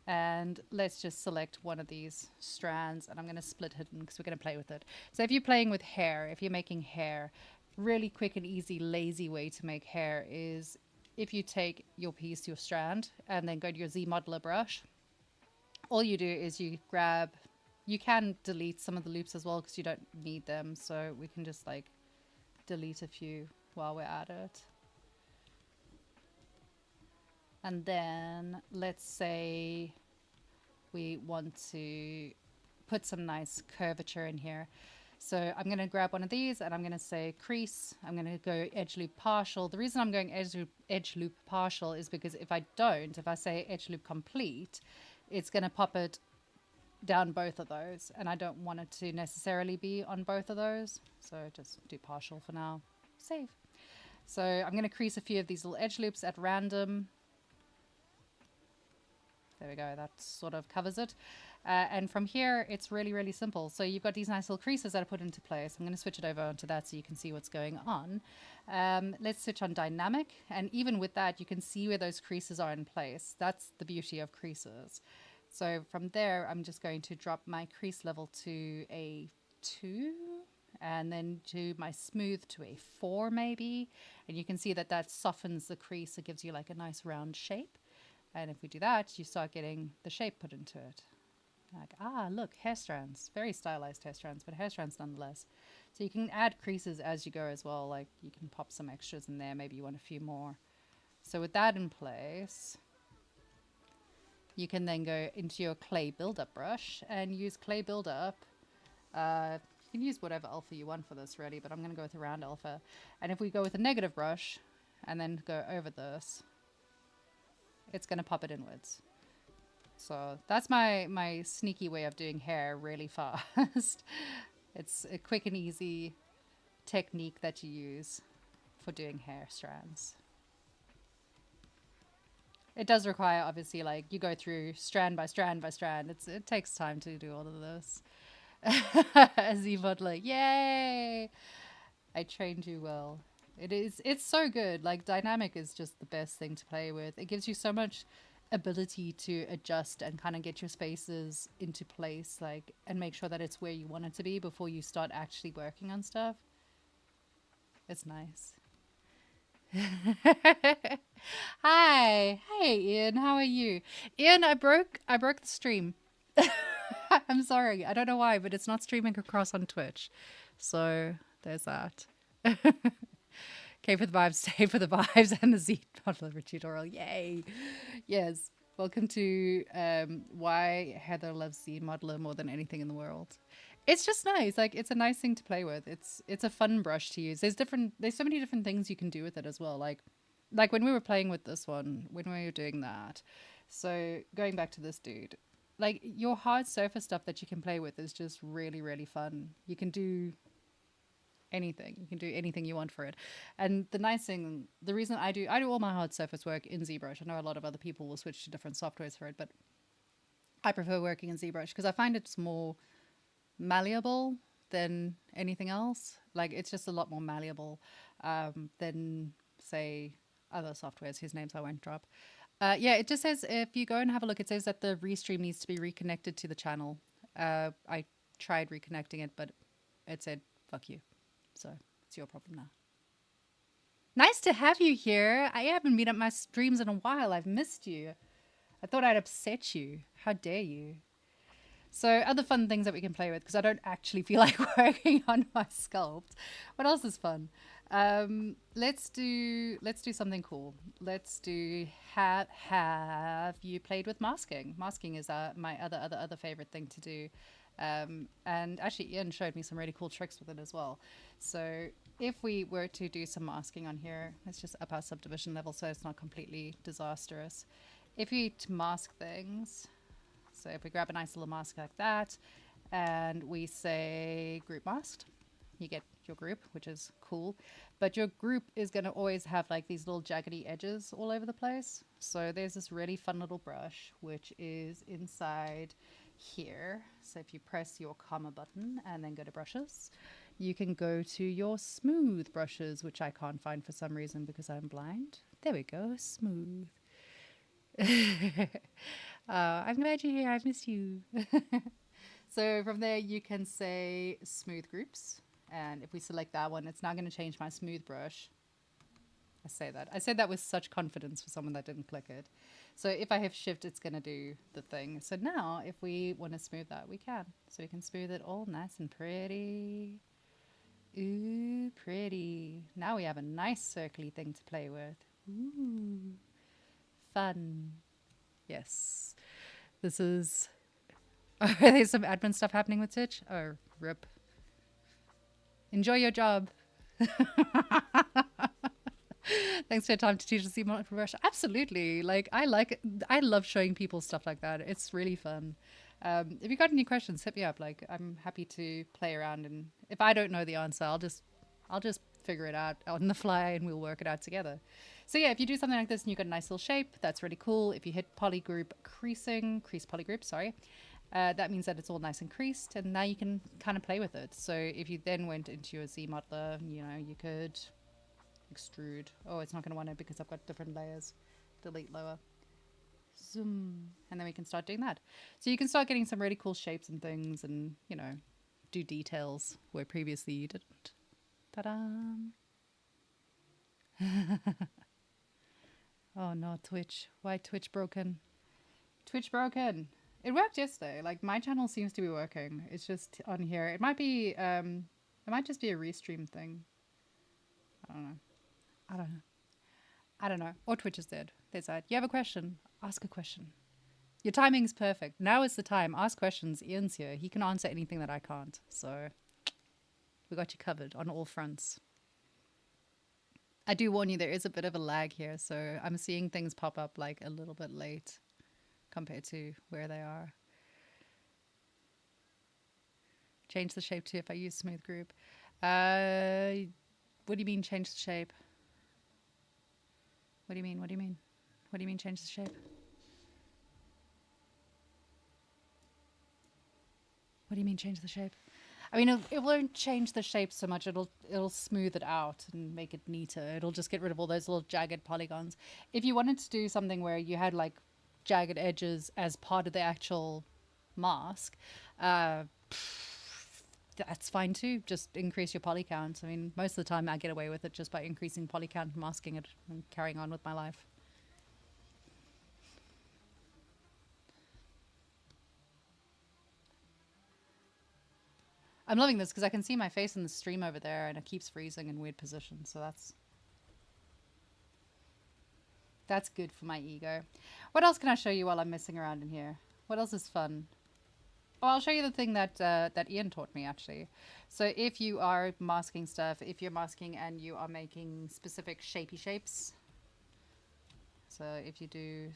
and let's just select one of these strands, and I'm going to split hidden because we're going to play with it. So if you're playing with hair, if you're making hair, really quick and easy, lazy way to make hair is if you take your piece, your strand, and then go to your ZModeler brush. All you do is you grab, you can delete some of the loops as well because you don't need them. So we can just like delete a few while we're at it. And then let's say we want to put some nice curvature in here. So I'm going to grab one of these and I'm going to say crease. I'm going to go edge loop partial. The reason I'm going edge loop partial is because if I say edge loop complete, it's going to pop it down both of those. And I don't want it to necessarily be on both of those. So just do partial for now. Save. So I'm going to crease a few of these little edge loops at random. There we go, that sort of covers it. And from here, it's really, really simple. So you've got these nice little creases that are put into place. I'm going to switch it over onto that so you can see what's going on. Let's switch on dynamic. And even with that, you can see where those creases are in place. That's the beauty of creases. So from there, I'm just going to drop my crease level to a 2. And then to my smooth to a 4 maybe. And you can see that that softens the crease. It gives you like a nice round shape. And if we do that, you start getting the shape put into it. Like, ah, look, hair strands. Very stylized hair strands, but hair strands nonetheless. So you can add creases as you go as well. Like you can pop some extras in there. Maybe you want a few more. So with that in place, you can then go into your clay buildup brush and use clay buildup. You can use whatever alpha you want for this really, but I'm going to go with a round alpha. And if we go with a negative brush and then go over this, it's going to pop it inwards. So that's my sneaky way of doing hair really fast. It's a quick and easy technique that you use for doing hair strands. It does require, obviously, like you go through strand by strand by strand. It takes time to do all of this. ZModeler, yay! I trained you well. It's so good. Like dynamic is just the best thing to play with. It gives you so much ability to adjust and kind of get your spaces into place, like, and make sure that it's where you want it to be before you start actually working on stuff. It's nice. Hi Ian, how are you? Ian, I broke the stream. I'm sorry, I don't know why, but it's not streaming across on Twitch, so there's that. K for the vibes, stay for the vibes, and the ZModeler tutorial. Yay! Yes, welcome to why Heather loves ZModeler more than anything in the world. It's just nice. Like it's a nice thing to play with. It's a fun brush to use. There's so many different things you can do with it as well. Like when we were playing with this one, when we were doing that. So going back to this dude, like your hard surface stuff that you can play with is just really, really fun. You can do anything. You can do anything you want for it. And the nice thing, the reason I do all my hard surface work in ZBrush. I know a lot of other people will switch to different softwares for it, but I prefer working in ZBrush because I find it's more malleable than anything else. Like it's just a lot more malleable than say other softwares whose names I won't drop. Yeah, it just says if you go and have a look, it says that the restream needs to be reconnected to the channel. I tried reconnecting it, but it said fuck you. So it's your problem now. Nice to have you here. I haven't been at my streams in a while. I've missed you. I thought I'd upset you. How dare you? So other fun things that we can play with, because I don't actually feel like working on my sculpt. What else is fun? Let's do something cool. Let's do have you played with masking? Masking is my other favorite thing to do. And actually Ian showed me some really cool tricks with it as well. So if we were to do some masking on here, let's just up our subdivision level so it's not completely disastrous. If you to mask things, so if we grab a nice little mask like that and we say group masked, you get your group, which is cool. But your group is going to always have like these little jaggedy edges all over the place. So there's this really fun little brush, which is inside here. So if you press your comma button and then go to brushes, you can go to your smooth brushes, which I can't find for some reason because I'm blind. There we go, smooth. I'm glad you're here. I've missed you. So from there you can say smooth groups, and if we select that one, it's now going to change my smooth brush. I said that with such confidence for someone that didn't click it. So if I have shift, it's going to do the thing. So now if we want to smooth that, we can. So we can smooth it all nice and pretty. Ooh, pretty. Now we have a nice circly thing to play with. Ooh, fun. Yes. This is... Oh, there's some admin stuff happening with Twitch? Oh, rip. Enjoy your job. Thanks for your time to teach us ZModeler brush. Absolutely. Like I love showing people stuff like that. It's really fun. If you got any questions, hit me up. Like I'm happy to play around, and if I don't know the answer, I'll just figure it out on the fly and we'll work it out together. So yeah, if you do something like this and you got a nice little shape, that's really cool. If you hit polygroup crease polygroup, sorry, that means that it's all nice and creased, and now you can kind of play with it. So if you then went into your ZModeler, you know, you could extrude. Oh, it's not going to want it because I've got different layers. Delete lower. Zoom. And then we can start doing that. So you can start getting some really cool shapes and things, and, you know, do details where previously you didn't. Ta-da! Oh no, Twitch. Why Twitch broken? Twitch broken. It worked yesterday. Like my channel seems to be working. It's just on here. It might be it might just be a restream thing. I don't know. I don't know. I don't know. Or Twitch is dead. They said, you have a question? Ask a question. Your timing's perfect. Now is the time. Ask questions. Ian's here. He can answer anything that I can't. So we got you covered on all fronts. I do warn you, there is a bit of a lag here. So I'm seeing things pop up like a little bit late compared to where they are. Change the shape too if I use smooth group. What do you mean change the shape? What do you mean? What do you mean? What do you mean change the shape? What do you mean change the shape? I mean, it won't change the shape so much. It'll smooth it out and make it neater. It'll just get rid of all those little jagged polygons. If you wanted to do something where you had like jagged edges as part of the actual mask, that's fine too. Just increase your poly count. I mean, most of the time I get away with it just by increasing poly count and masking it and carrying on with my life. I'm loving this because I can see my face in the stream over there and it keeps freezing in weird positions. So that's good for my ego. What else can I show you while I'm messing around in here? What else is fun? Oh, I'll show you the thing that that Ian taught me, actually. So if you are masking stuff, if you're masking and you are making specific shapey shapes, so if you do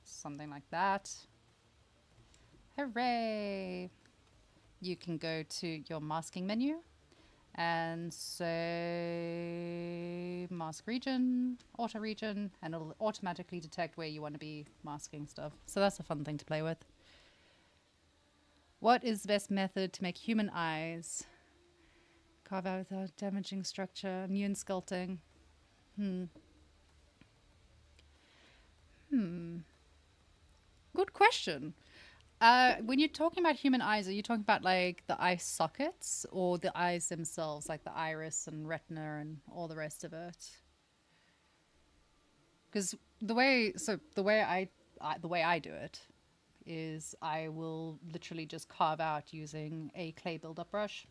something like that, hooray, you can go to your masking menu and say mask region, auto region, and it'll automatically detect where you want to be masking stuff. So that's a fun thing to play with. What is the best method to make human eyes? Carve out without damaging structure. New in sculpting. Good question. When you're talking about human eyes, are you talking about like the eye sockets or the eyes themselves, like the iris and retina and all the rest of it? Because the way I do it is I will literally just carve out using a clay build-up brush.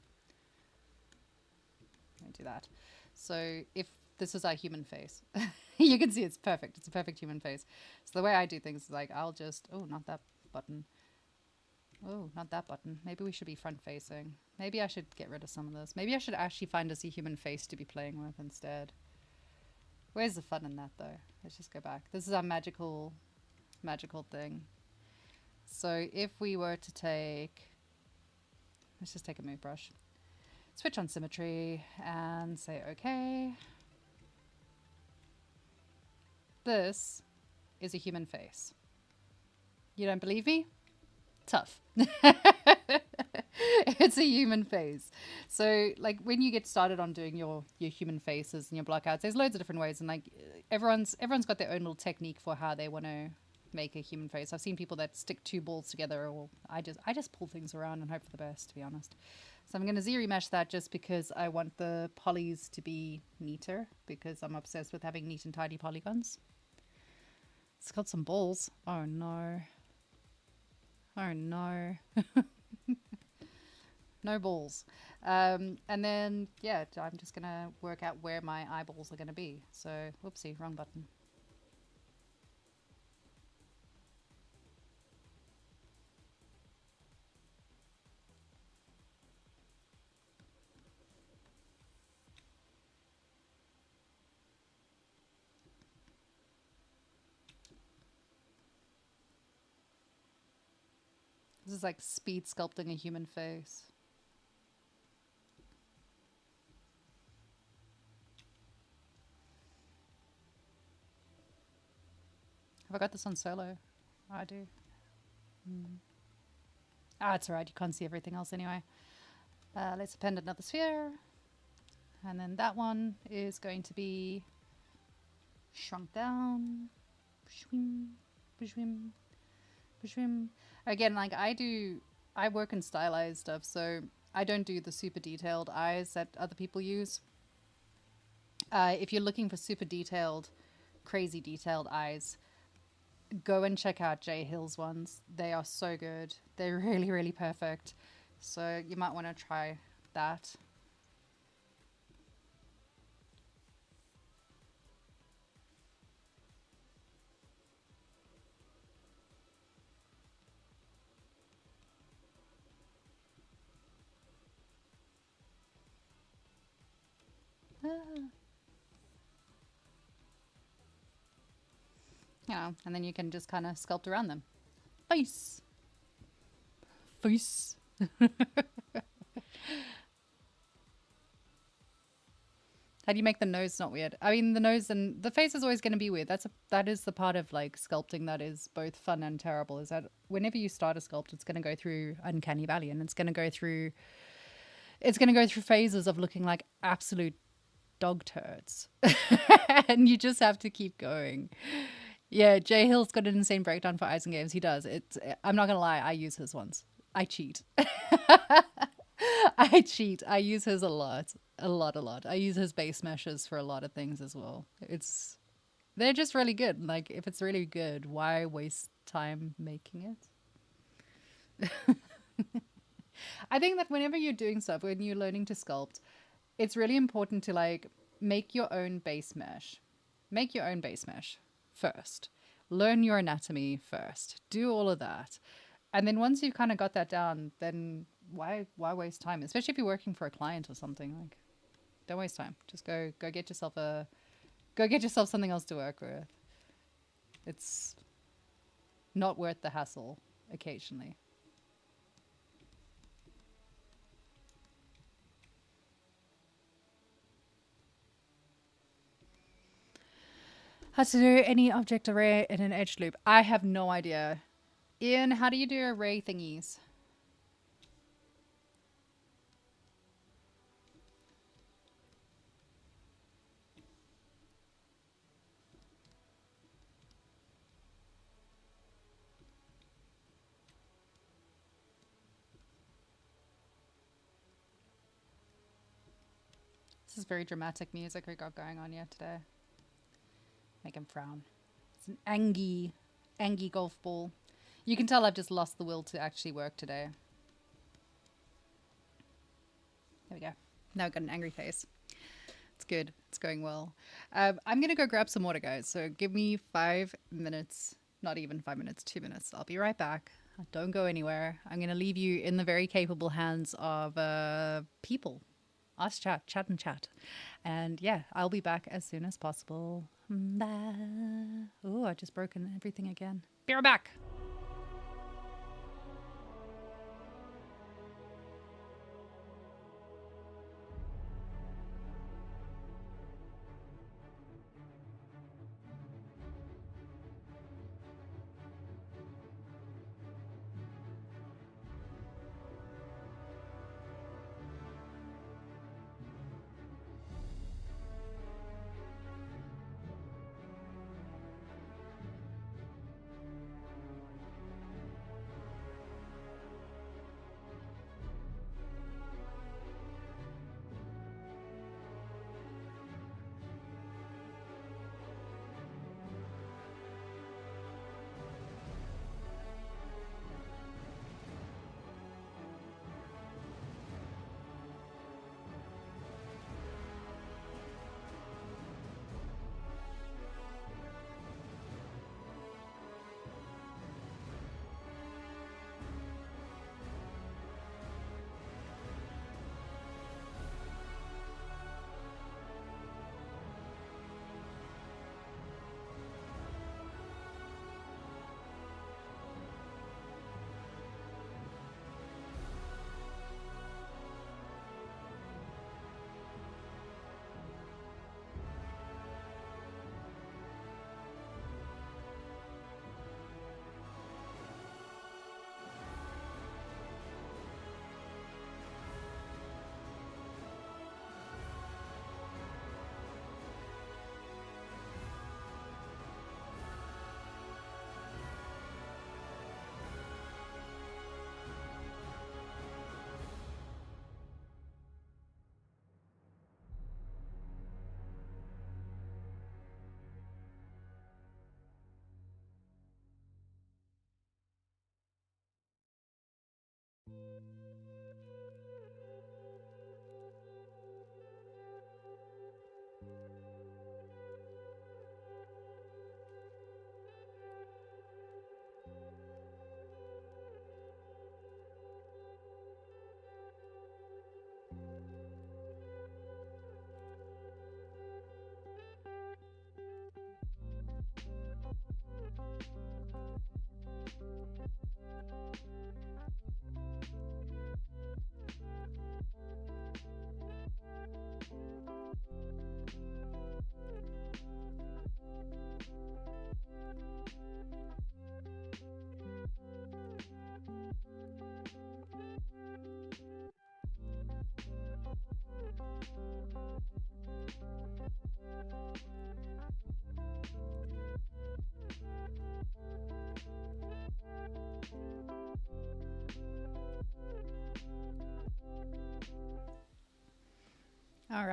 Let me do that. So if this is our human face, you can see it's perfect. It's a perfect human face. So the way I do things is like I'll just, oh, not that button. Oh, not that button. Maybe we should be front facing. Maybe I should get rid of some of this. Maybe I should actually find us a human face to be playing with instead. Where's the fun in that though? Let's just go back. This is our magical thing. So if we were to take, let's just take a move brush, switch on symmetry and say, okay, this is a human face. You don't believe me? Tough. It's a human face. So like when you get started on doing your human faces and your blockouts, there's loads of different ways, and like everyone's got their own little technique for how they want to make a human face. I've seen people that stick two balls together, or I just pull things around and hope for the best, to be honest. So I'm going to Z-remesh that just because I want the polys to be neater, because I'm obsessed with having neat and tidy polygons. It's got some balls. Oh no. Oh no. No balls. And then, yeah, I'm just going to work out where my eyeballs are going to be. So, whoopsie, wrong button. This is like speed sculpting a human face. Have I got this on solo? Oh, I do. Ah, it's alright. You can't see everything else anyway. Let's append another sphere. And then that one is going to be shrunk down. Again, like I work in stylized stuff, so I don't do the super detailed eyes that other people use. If you're looking for super detailed, crazy detailed eyes, go and check out Jay Hill's ones. They are so good. They're really, really perfect. So you might want to try that. You know, and then you can just kind of sculpt around them. Face. Face. How do you make the nose not weird? I mean, the nose and the face is always going to be weird. That is the part of like sculpting that is both fun and terrible. Is that whenever you start a sculpt, it's going to go through uncanny valley, and it's going to go through phases of looking like absolute dog turds, and you just have to keep going. Yeah, Jay Hill's got an insane breakdown for eyes and games. He does. I'm not gonna lie. I use his ones. I cheat. I cheat. I use his a lot. I use his base meshes for a lot of things as well. They're just really good. Like, if it's really good, why waste time making it? I think that whenever you're doing stuff, when you're learning to sculpt, it's really important to like make your own base mesh. Make your own base mesh first. Learn your anatomy first. Do all of that. And then once you've kind of got that down, then why waste time? Especially if you're working for a client or something. Like, don't waste time. Just go get yourself something else to work with. It's not worth the hassle occasionally. How to do any object array in an edge loop? I have no idea. Ian, how do you do array thingies? This is very dramatic music we got going on here today. Make him frown. It's an angy golf ball. You can tell I've just lost the will to actually work today. There we go. Now I've got an angry face. It's good. It's going well. I'm going to go grab some water, guys. So give me 5 minutes. Not even 5 minutes, 2 minutes. I'll be right back. Don't go anywhere. I'm going to leave you in the very capable hands of people. Us chat and chat. And yeah, I'll be back as soon as possible. Bye. Oh, I've just broken everything again. Be right back.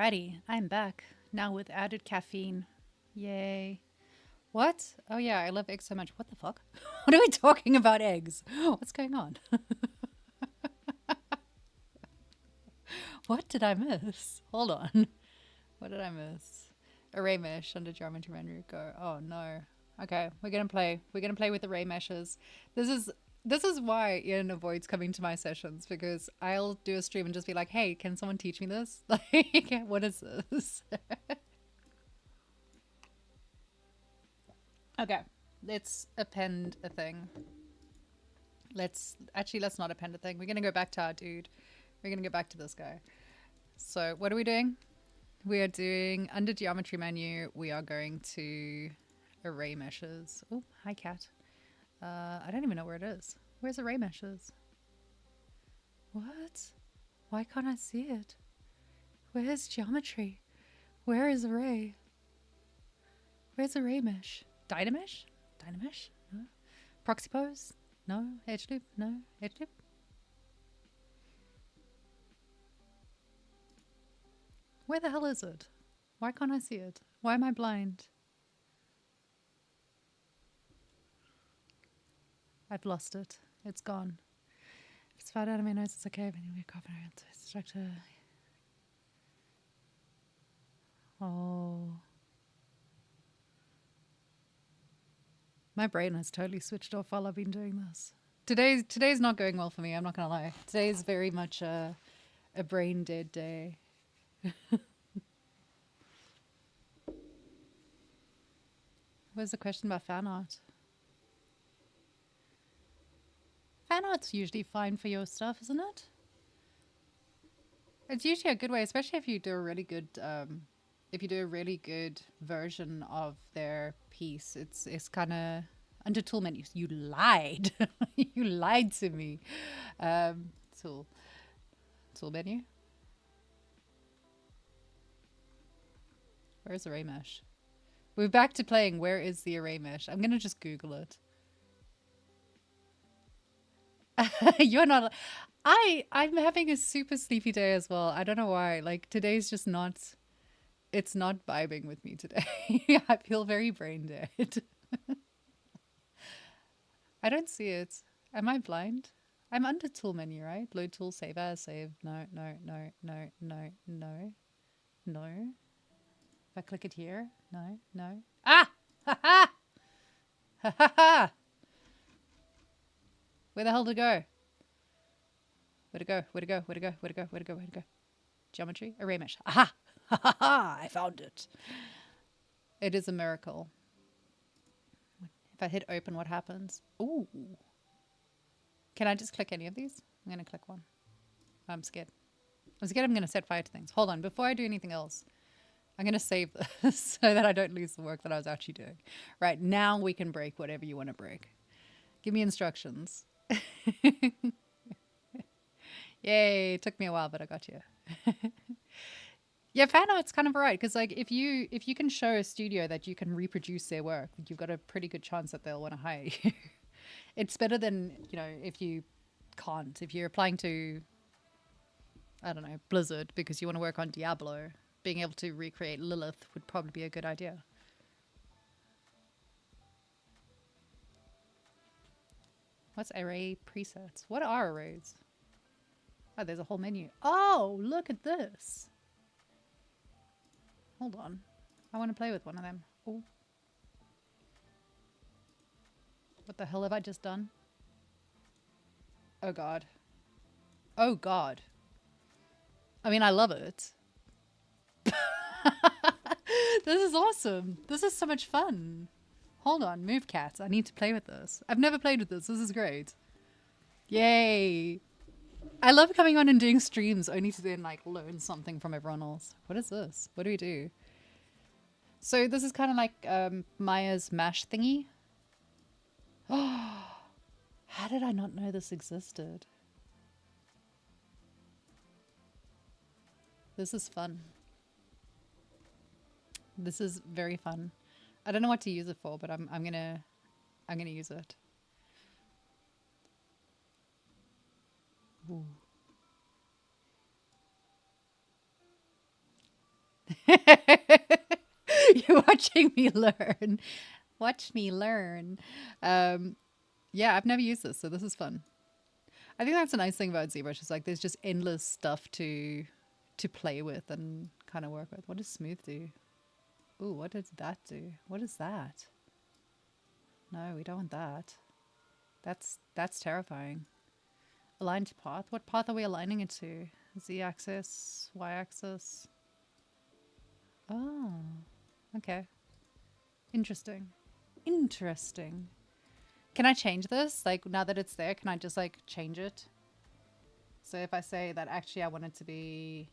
Alrighty, I'm back. Now with added caffeine. Yay. What? Oh yeah, I love eggs so much. What the fuck? What are we talking about eggs? What's going on? What did I miss? Hold on. What did I miss? Array mesh under geometry menu. Go. Oh no. Okay, we're gonna play. We're gonna play with array meshes. This is why Ian avoids coming to my sessions, because I'll do a stream and just be like, "Hey, can someone teach me this? Like, what is this?" Okay, let's append a thing. Let's not append a thing. We're gonna go back to our dude. We're gonna go back to this guy. So what are we doing? We are doing under geometry menu. We are going to array meshes. Oh, hi cat. I don't even know where it is. Where's array meshes? What? Why can't I see it? Where's geometry? Where is array? Where's array mesh? Dynamesh? Dynamesh? No. Proxy pose? No. Edge loop? No. Edge loop? Where the hell is it? Why can't I see it? Why am I blind? I've lost it. It's gone. If it's found anime notes, it's okay. But anyway, copy structure. Oh. My brain has totally switched off while I've been doing this. Today's not going well for me, I'm not gonna lie. Today's very much a brain dead day. Where's the question about fan art? Fan art's usually fine for your stuff, isn't it? It's usually a good way, especially if you do a really good version of their piece. It's kind of under tool menus. You lied. You lied to me. Tool menu. Where's array mesh? We're back to playing where is the array mesh. I'm gonna just Google it. You're not. I'm having a super sleepy day as well. I don't know why. Like today's just not. It's not vibing with me today. I feel very brain dead. I don't see it. Am I blind? I'm under tool menu, right? Load tool, save as, save. No. If I click it here, no. Ah! Ha ha! Ha ha ha! Where the hell to go? Where to go? Geometry? Array mesh. Aha! Ha ha ha! I found it. It is a miracle. If I hit open, what happens? Ooh. Can I just click any of these? I'm going to click one. I'm scared. I'm scared I'm going to set fire to things. Hold on. Before I do anything else, I'm going to save this so that I don't lose the work that I was actually doing. Right. Now we can break whatever you want to break. Give me instructions. Yay. It took me a while, but I got you. Yeah, fan art's kind of right, because like if you can show a studio that you can reproduce their work, you've got a pretty good chance that they'll want to hire you. It's better than, if you can't. If you're applying to, I don't know, Blizzard because you want to work on Diablo, being able to recreate Lilith would probably be a good idea. What's array presets? What are arrays? Oh, there's a whole menu. Oh, look at this. Hold on. I want to play with one of them. Oh. What the hell have I just done? Oh god. Oh god. I mean, I love it. This is awesome. This is so much fun. Hold on. Move cats. I need to play with this. I've never played with this. This is great. Yay. I love coming on and doing streams only to then like learn something from everyone else. What is this? What do we do? So this is kind of like Maya's mash thingy. Oh, how did I not know this existed? This is fun. This is very fun. I don't know what to use it for, but I'm gonna use it. Ooh. You're watching me learn. Watch me learn. Yeah, I've never used this, so this is fun. I think that's a nice thing about ZBrush. Is like there's just endless stuff to play with and kind of work with. What does smooth do? Ooh, what does that do? What is that? No, we don't want that. That's terrifying. Aligned path? What path are we aligning it to? Z-axis, Y-axis. Oh, okay. Interesting. Interesting. Can I change this? Like, now that it's there, can I just, like, change it? So if I say that actually I want it to be...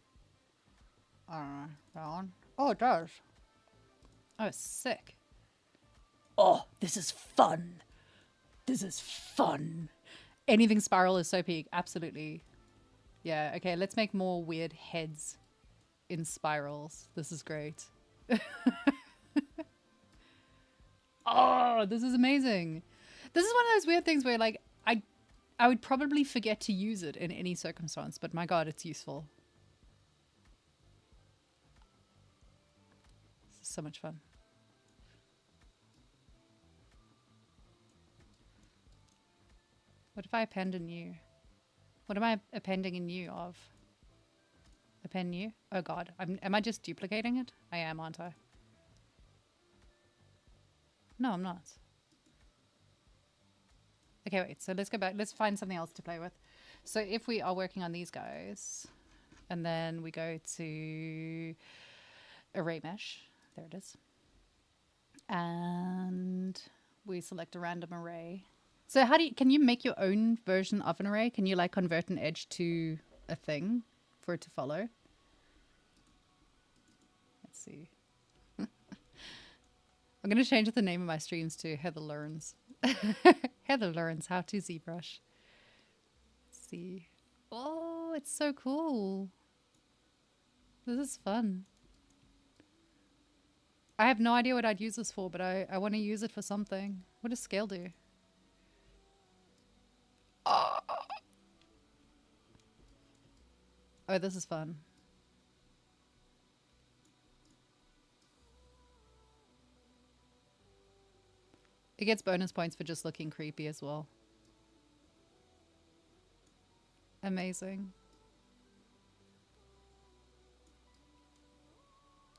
I don't know. That one? Oh, it does. Oh, sick. Oh, this is fun. This is fun. Anything spiral is so peak. Absolutely. Yeah, okay, let's make more weird heads in spirals. This is great. Oh, this is amazing. This is one of those weird things where, like, I would probably forget to use it in any circumstance, but my god, it's useful. This is so much fun. What if I append a new? What am I appending a new of? Append new? Oh god, am I just duplicating it? I am, aren't I? No, I'm not. Okay, wait, so let's go back. Let's find something else to play with. So if we are working on these guys, and then we go to array mesh, there it is. And we select a random array. So how do you, can you make your own version of an array? Can you like convert an edge to a thing for it to follow? Let's see. I'm going to change the name of my streams to Heather Learns. Heather Learns how to ZBrush. Let's see. Oh, it's so cool. This is fun. I have no idea what I'd use this for, but I want to use it for something. What does scale do? Oh, this is fun. It gets bonus points for just looking creepy as well. Amazing.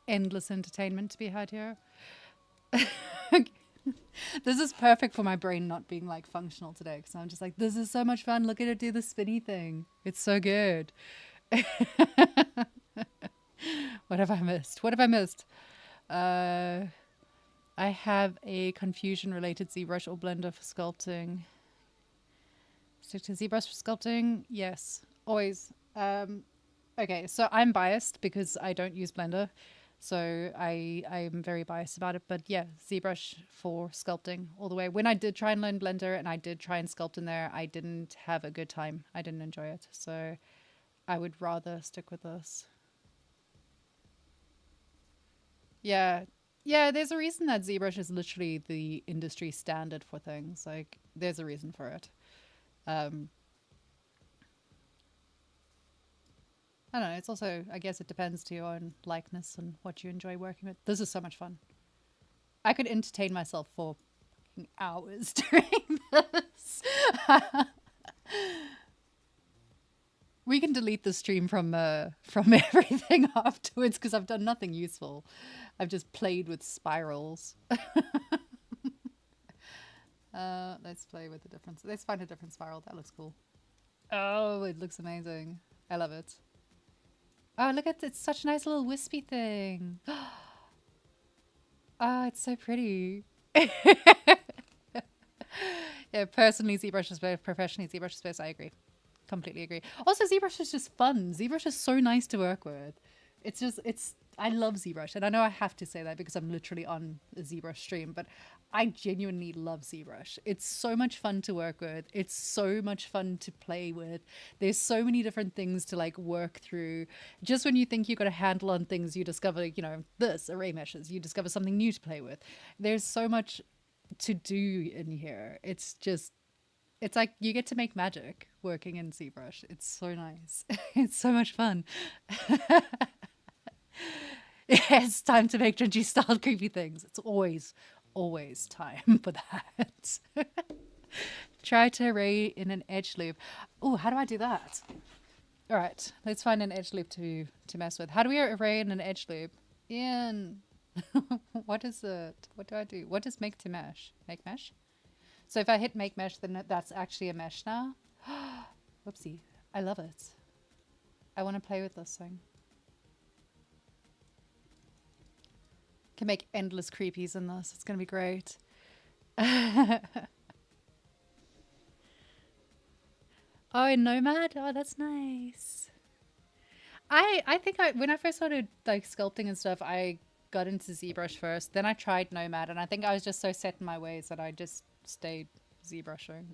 Endless entertainment to be had here. This is perfect for my brain not being like functional today, because I'm just like, this is so much fun. Look at it do the spinny thing. It's so good. What have I missed? What have I missed? I have a confusion related ZBrush or Blender for sculpting. Stick to ZBrush for sculpting? Yes, always. Okay, so I'm biased because I don't use Blender. So I'm very biased about it. But yeah, ZBrush for sculpting all the way. When I did try and learn Blender and I did try and sculpt in there, I didn't have a good time. I didn't enjoy it. So I would rather stick with this. Yeah. Yeah, there's a reason that ZBrush is literally the industry standard for things. Like, there's a reason for it. I don't know, it's also, I guess it depends to your own likeness and what you enjoy working with. This is so much fun. I could entertain myself for hours doing this. We can delete the stream from everything afterwards because I've done nothing useful. I've just played with spirals. Let's play with the difference. Let's find a different spiral. That looks cool. Oh, it looks amazing. I love it. Oh, look at it. It's such a nice little wispy thing. Oh, it's so pretty. Yeah, personally, ZBrush is better. Professionally, ZBrush is best. I agree. Completely agree. Also, ZBrush is just fun. ZBrush is so nice to work with. It's just, I love ZBrush. And I know I have to say that because I'm literally on a ZBrush stream, but I genuinely love ZBrush. It's so much fun to work with. It's so much fun to play with. There's so many different things to like work through. Just when you think you've got a handle on things, you discover, you know, this array meshes, you discover something new to play with. There's so much to do in here. It's just, it's like you get to make magic working in ZBrush. It's so nice. It's so much fun. It's time to make Junji style creepy things. It's always time for that. Try to array in an edge loop. Oh, how do I do that? All right, let's find an edge loop to mess with. How do we array in an edge loop? In what is it? What do I do? What does make to mesh? Make mesh? So if I hit make mesh, then that's actually a mesh now. Whoopsie. I love it. I want to play with this thing. Can make endless creepies in this. It's going to be great. Oh, in Nomad? Oh, that's nice. I think when I first started like sculpting and stuff, I got into ZBrush first. Then I tried Nomad, and I think I was just so set in my ways that I just stayed ZBrushing.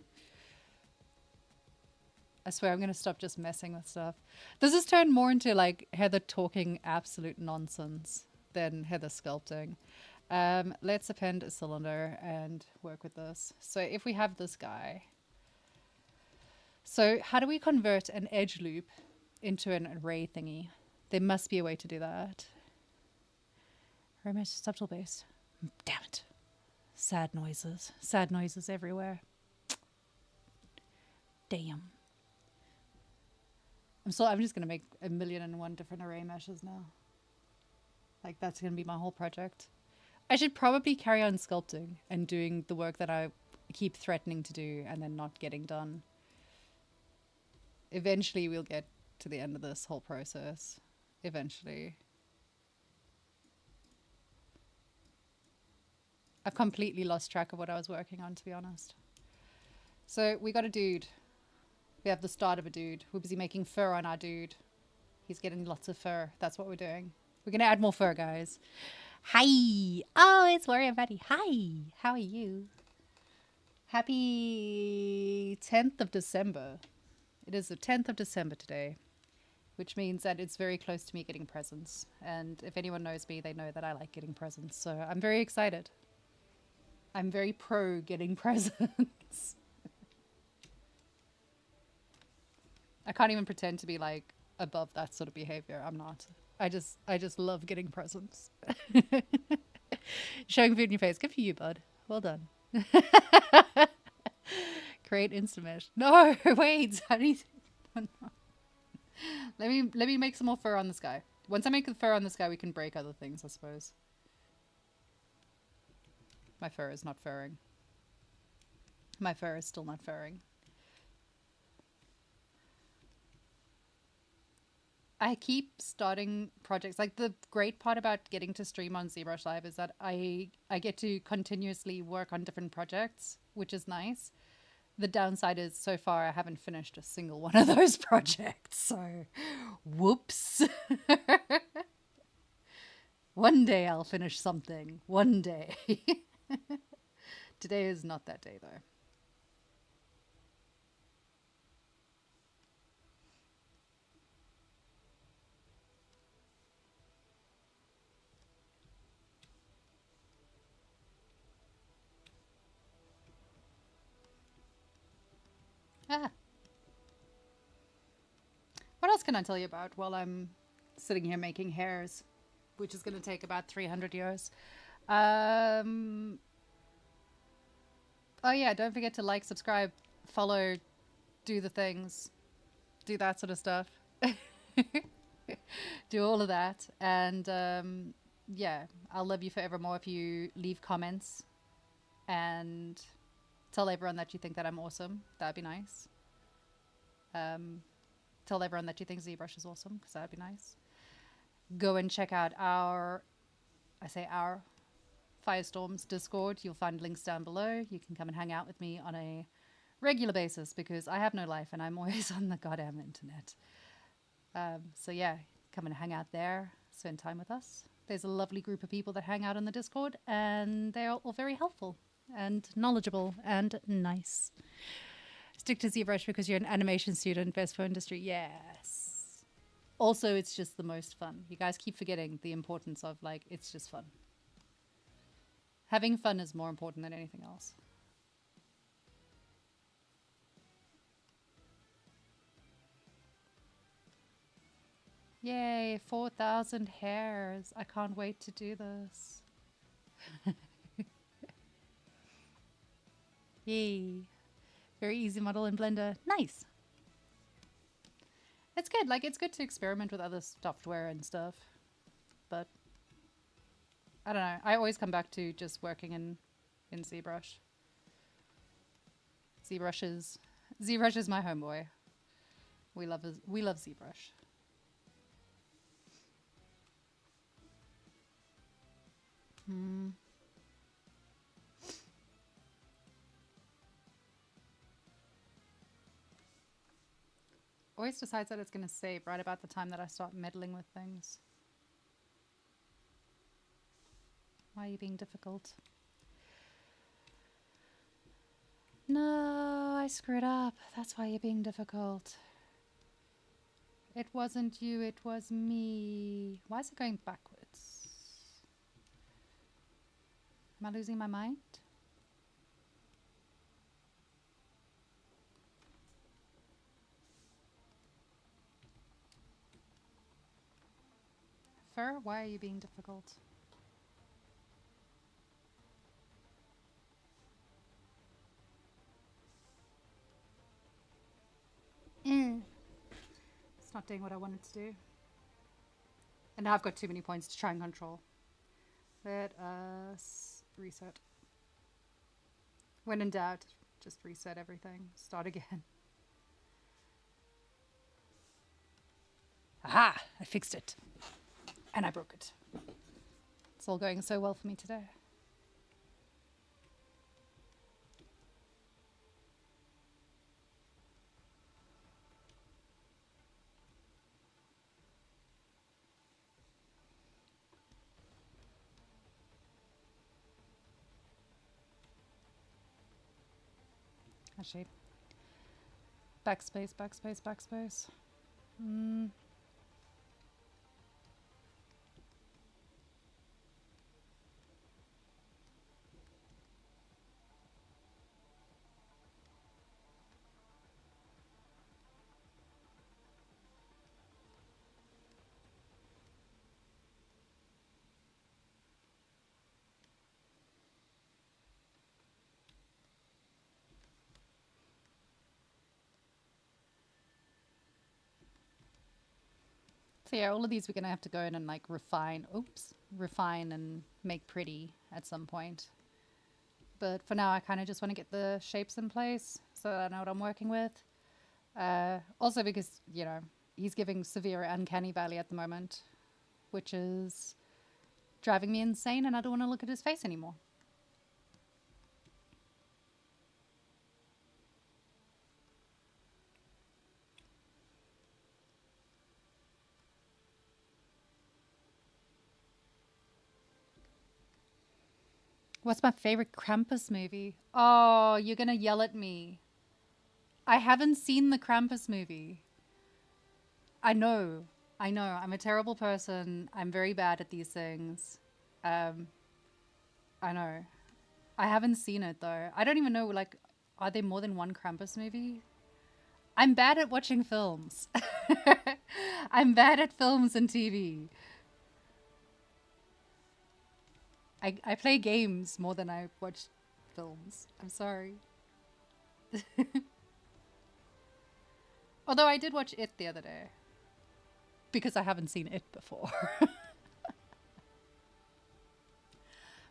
I swear I'm going to stop just messing with stuff. This has turned more into like Heather talking absolute nonsense than Heather sculpting. Let's append a cylinder and work with this. So if we have this guy. So how do we convert an edge loop into an array thingy? There must be a way to do that. Array subtle base. Damn it. Sad noises. Sad noises everywhere. Damn. I'm just going to make 1,000,001 different array meshes now. Like, that's going to be my whole project. I should probably carry on sculpting and doing the work that I keep threatening to do and then not getting done. Eventually, we'll get to the end of this whole process. Eventually. I've completely lost track of what I was working on, to be honest. So, we got a dude. We have the start of a dude. We're busy making fur on our dude. He's getting lots of fur. That's what we're doing. We're going to add more fur, guys. Hi. Oh, it's Warrior Buddy. Hi. How are you? Happy 10th of December. It is the 10th of December today, which means that it's very close to me getting presents. And if anyone knows me, they know that I like getting presents. So I'm very excited. I'm very pro getting presents. I can't even pretend to be like above that sort of behavior. I'm not. I just love getting presents. Showing food in your face. Good for you, bud. Well done. Create Instamesh. No, wait. I need to, no. Let me make some more fur on this guy. Once I make the fur on this guy, we can break other things, I suppose. My fur is not furring. My fur is still not furring. I keep starting projects. Like, the great part about getting to stream on ZBrush Live is that I get to continuously work on different projects, which is nice. The downside is, so far, I haven't finished a single one of those projects. So, whoops. One day I'll finish something. One day. Today is not that day, though. Ah. What else can I tell you about while I'm sitting here making hairs, which is going to take about 300 years? Oh yeah, don't forget to like, subscribe, follow, do the things, do that sort of stuff. Do all of that. And yeah, I'll love you forevermore if you leave comments and tell everyone that you think that I'm awesome. That'd be nice. Tell everyone that you think ZBrush is awesome, because that'd be nice. Go and check out our Firestorm's Discord. You'll find links down below. You can come and hang out with me on a regular basis, because I have no life and I'm always on the goddamn internet. So yeah, come and hang out there, spend time with us. There's a lovely group of people that hang out on the Discord, and they're all very helpful and knowledgeable and nice. Stick to ZBrush because you're an animation student, best for industry. Yes. Also, it's just the most fun. You guys keep forgetting the importance of, like, it's just fun. Having fun is more important than anything else. Yay, 4,000 hairs. I can't wait to do this. Yay. Very easy model in Blender. Nice. It's good. Like, it's good to experiment with other software and stuff. But I don't know. I always come back to just working in ZBrush. ZBrush is my homeboy. We love ZBrush. Always decides that it's going to save right about the time that I start meddling with things. Why are you being difficult? No, I screwed up. That's why you're being difficult. It wasn't you, it was me. Why is it going backwards? Am I losing my mind? Fur, why are you being difficult? It's not doing what I wanted to do. And now I've got too many points to try and control. Let us reset. When in doubt, just reset everything. Start again. Aha! I fixed it. And I broke it. It's all going so well for me today. Actually, backspace, backspace, backspace. So yeah, all of these we're going to have to go in and like refine and make pretty at some point. But for now, I kind of just want to get the shapes in place so that I know what I'm working with. Also because, you know, he's giving severe uncanny valley at the moment, which is driving me insane and I don't want to look at his face anymore. What's my favorite Krampus movie? Oh, you're going to yell at me. I haven't seen the Krampus movie. I know. I'm a terrible person. I'm very bad at these things. I know. I haven't seen it though. I don't even know, like, are there more than one Krampus movie? I'm bad at watching films. I'm bad at films and TV. I play games more than I watch films. I'm sorry. Although I did watch It the other day. Because I haven't seen It before. I'm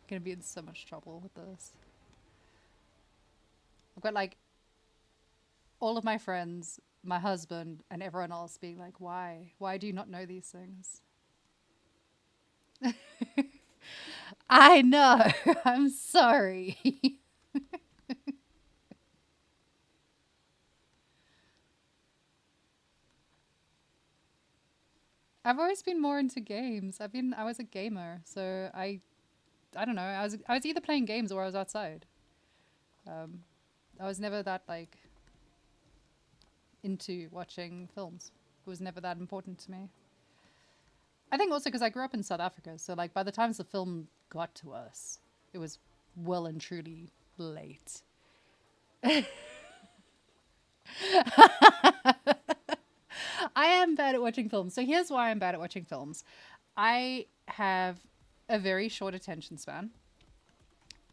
going to be in so much trouble with this. I've got like all of my friends, my husband, and everyone else being like, why? Why do you not know these things? I know. I'm sorry. I've always been more into games. I was a gamer, so I don't know. I was either playing games or I was outside. I was never that like into watching films. It was never that important to me. I think also because I grew up in South Africa, so like by the time the film got to us, it was well and truly late. I am bad at at watching films. So here's why I'm bad at watching films. I have a very short attention span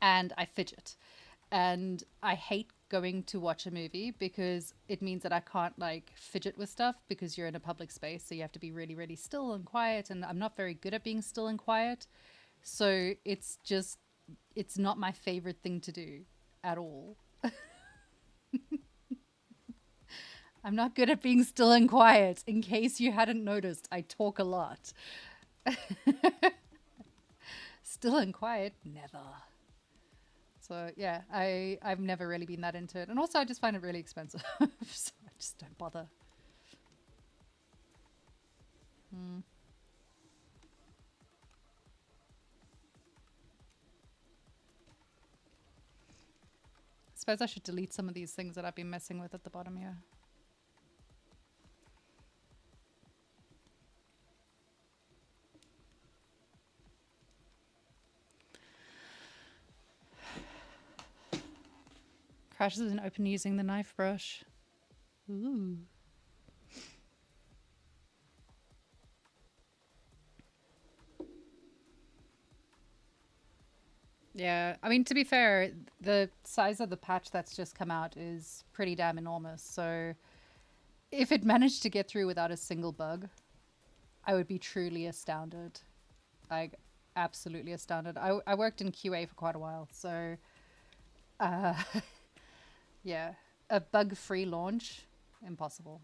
and I fidget. And I hate going to watch a movie because it means that I can't like fidget with stuff because you're in a public space. So you have to be really, really still and quiet. And I'm not very good at being still and quiet. So it's not my favorite thing to do at all. I'm not good at being still and quiet. In case you hadn't noticed, I talk a lot. Still and quiet, never. So yeah, I've never really been that into it. And also I just find it really expensive. So I just don't bother. Suppose I should delete some of these things that I've been messing with at the bottom here. Crashes and open using the knife brush. Ooh. Yeah, I mean, to be fair, the size of the patch that's just come out is pretty damn enormous. So if it managed to get through without a single bug, I would be truly astounded. Like, absolutely astounded. I worked in QA for quite a while, so yeah, a bug-free launch, impossible.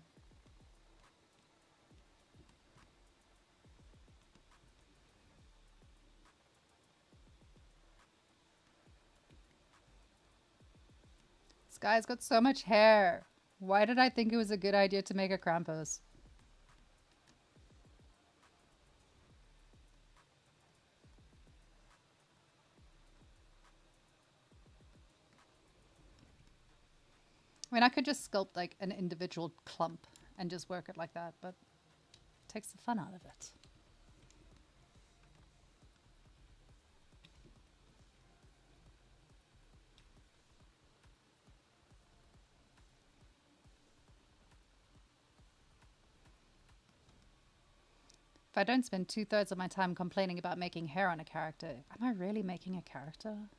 This guy's got so much hair. Why did I think it was a good idea to make a Krampus? I mean, I could just sculpt like an individual clump and just work it like that, but it takes the fun out of it. If I don't spend 2/3 of my time complaining about making hair on a character, am I really making a character?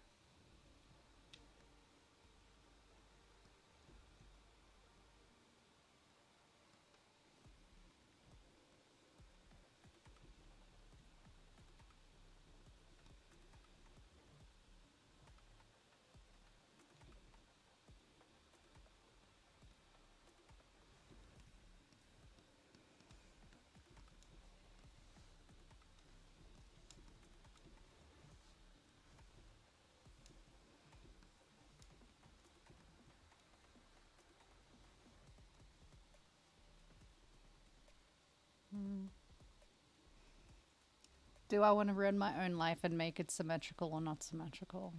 Do I want to ruin my own life and make it symmetrical or not symmetrical?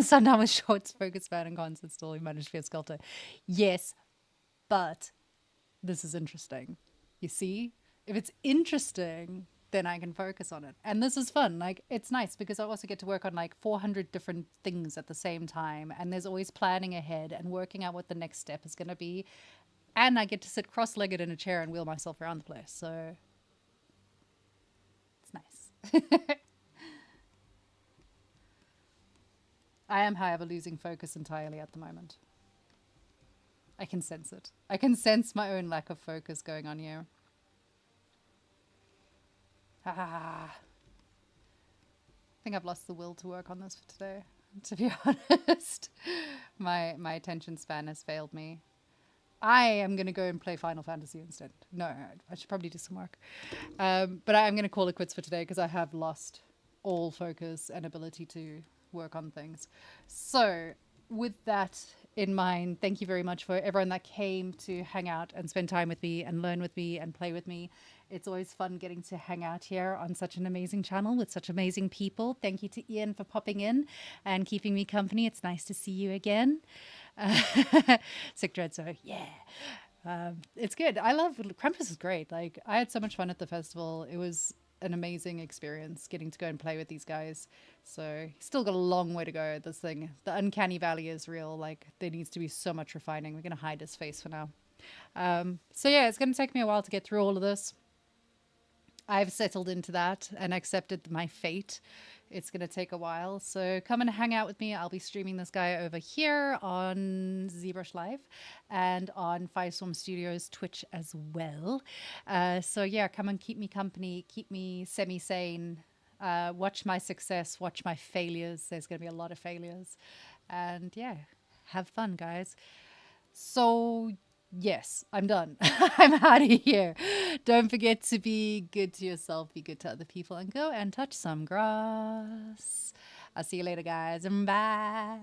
Sometimes with shorts, focus span and constant still you manage to be a sculptor. Yes, but this is interesting. You see? If it's interesting, then I can focus on it. And this is fun. Like, it's nice because I also get to work on like 400 different things at the same time. And there's always planning ahead and working out what the next step is going to be. And I get to sit cross-legged in a chair and wheel myself around the place. So it's nice. I am, however, losing focus entirely at the moment. I can sense it. I can sense my own lack of focus going on here. I think I've lost the will to work on this for today, to be honest. My attention span has failed me. I am going to go and play Final Fantasy instead. No, I should probably do some work. But I'm going to call it quits for today because I have lost all focus and ability to work on things. So with that in mind, thank you very much for everyone that came to hang out and spend time with me and learn with me and play with me. It's always fun getting to hang out here on such an amazing channel with such amazing people. Thank you to Ian for popping in and keeping me company. It's nice to see you again. Sick Dread, so yeah. It's good. I love Krampus is great. Like, I had so much fun at the festival. It was an amazing experience getting to go and play with these guys. So still got a long way to go. This thing, the uncanny valley is real. Like there needs to be so much refining. We're going to hide his face for now. So yeah, it's going to take me a while to get through all of this. I've settled into that and accepted my fate. It's going to take a while. So come and hang out with me. I'll be streaming this guy over here on ZBrush Live and on Firestorm Studios Twitch as well. So yeah, come and keep me company, keep me semi-sane. Watch my success, watch my failures. There's going to be a lot of failures. And yeah, have fun, guys. So yes, I'm done. I'm out of here. Don't forget to be good to yourself, be good to other people, and go and touch some grass. I'll see you later, guys, and bye.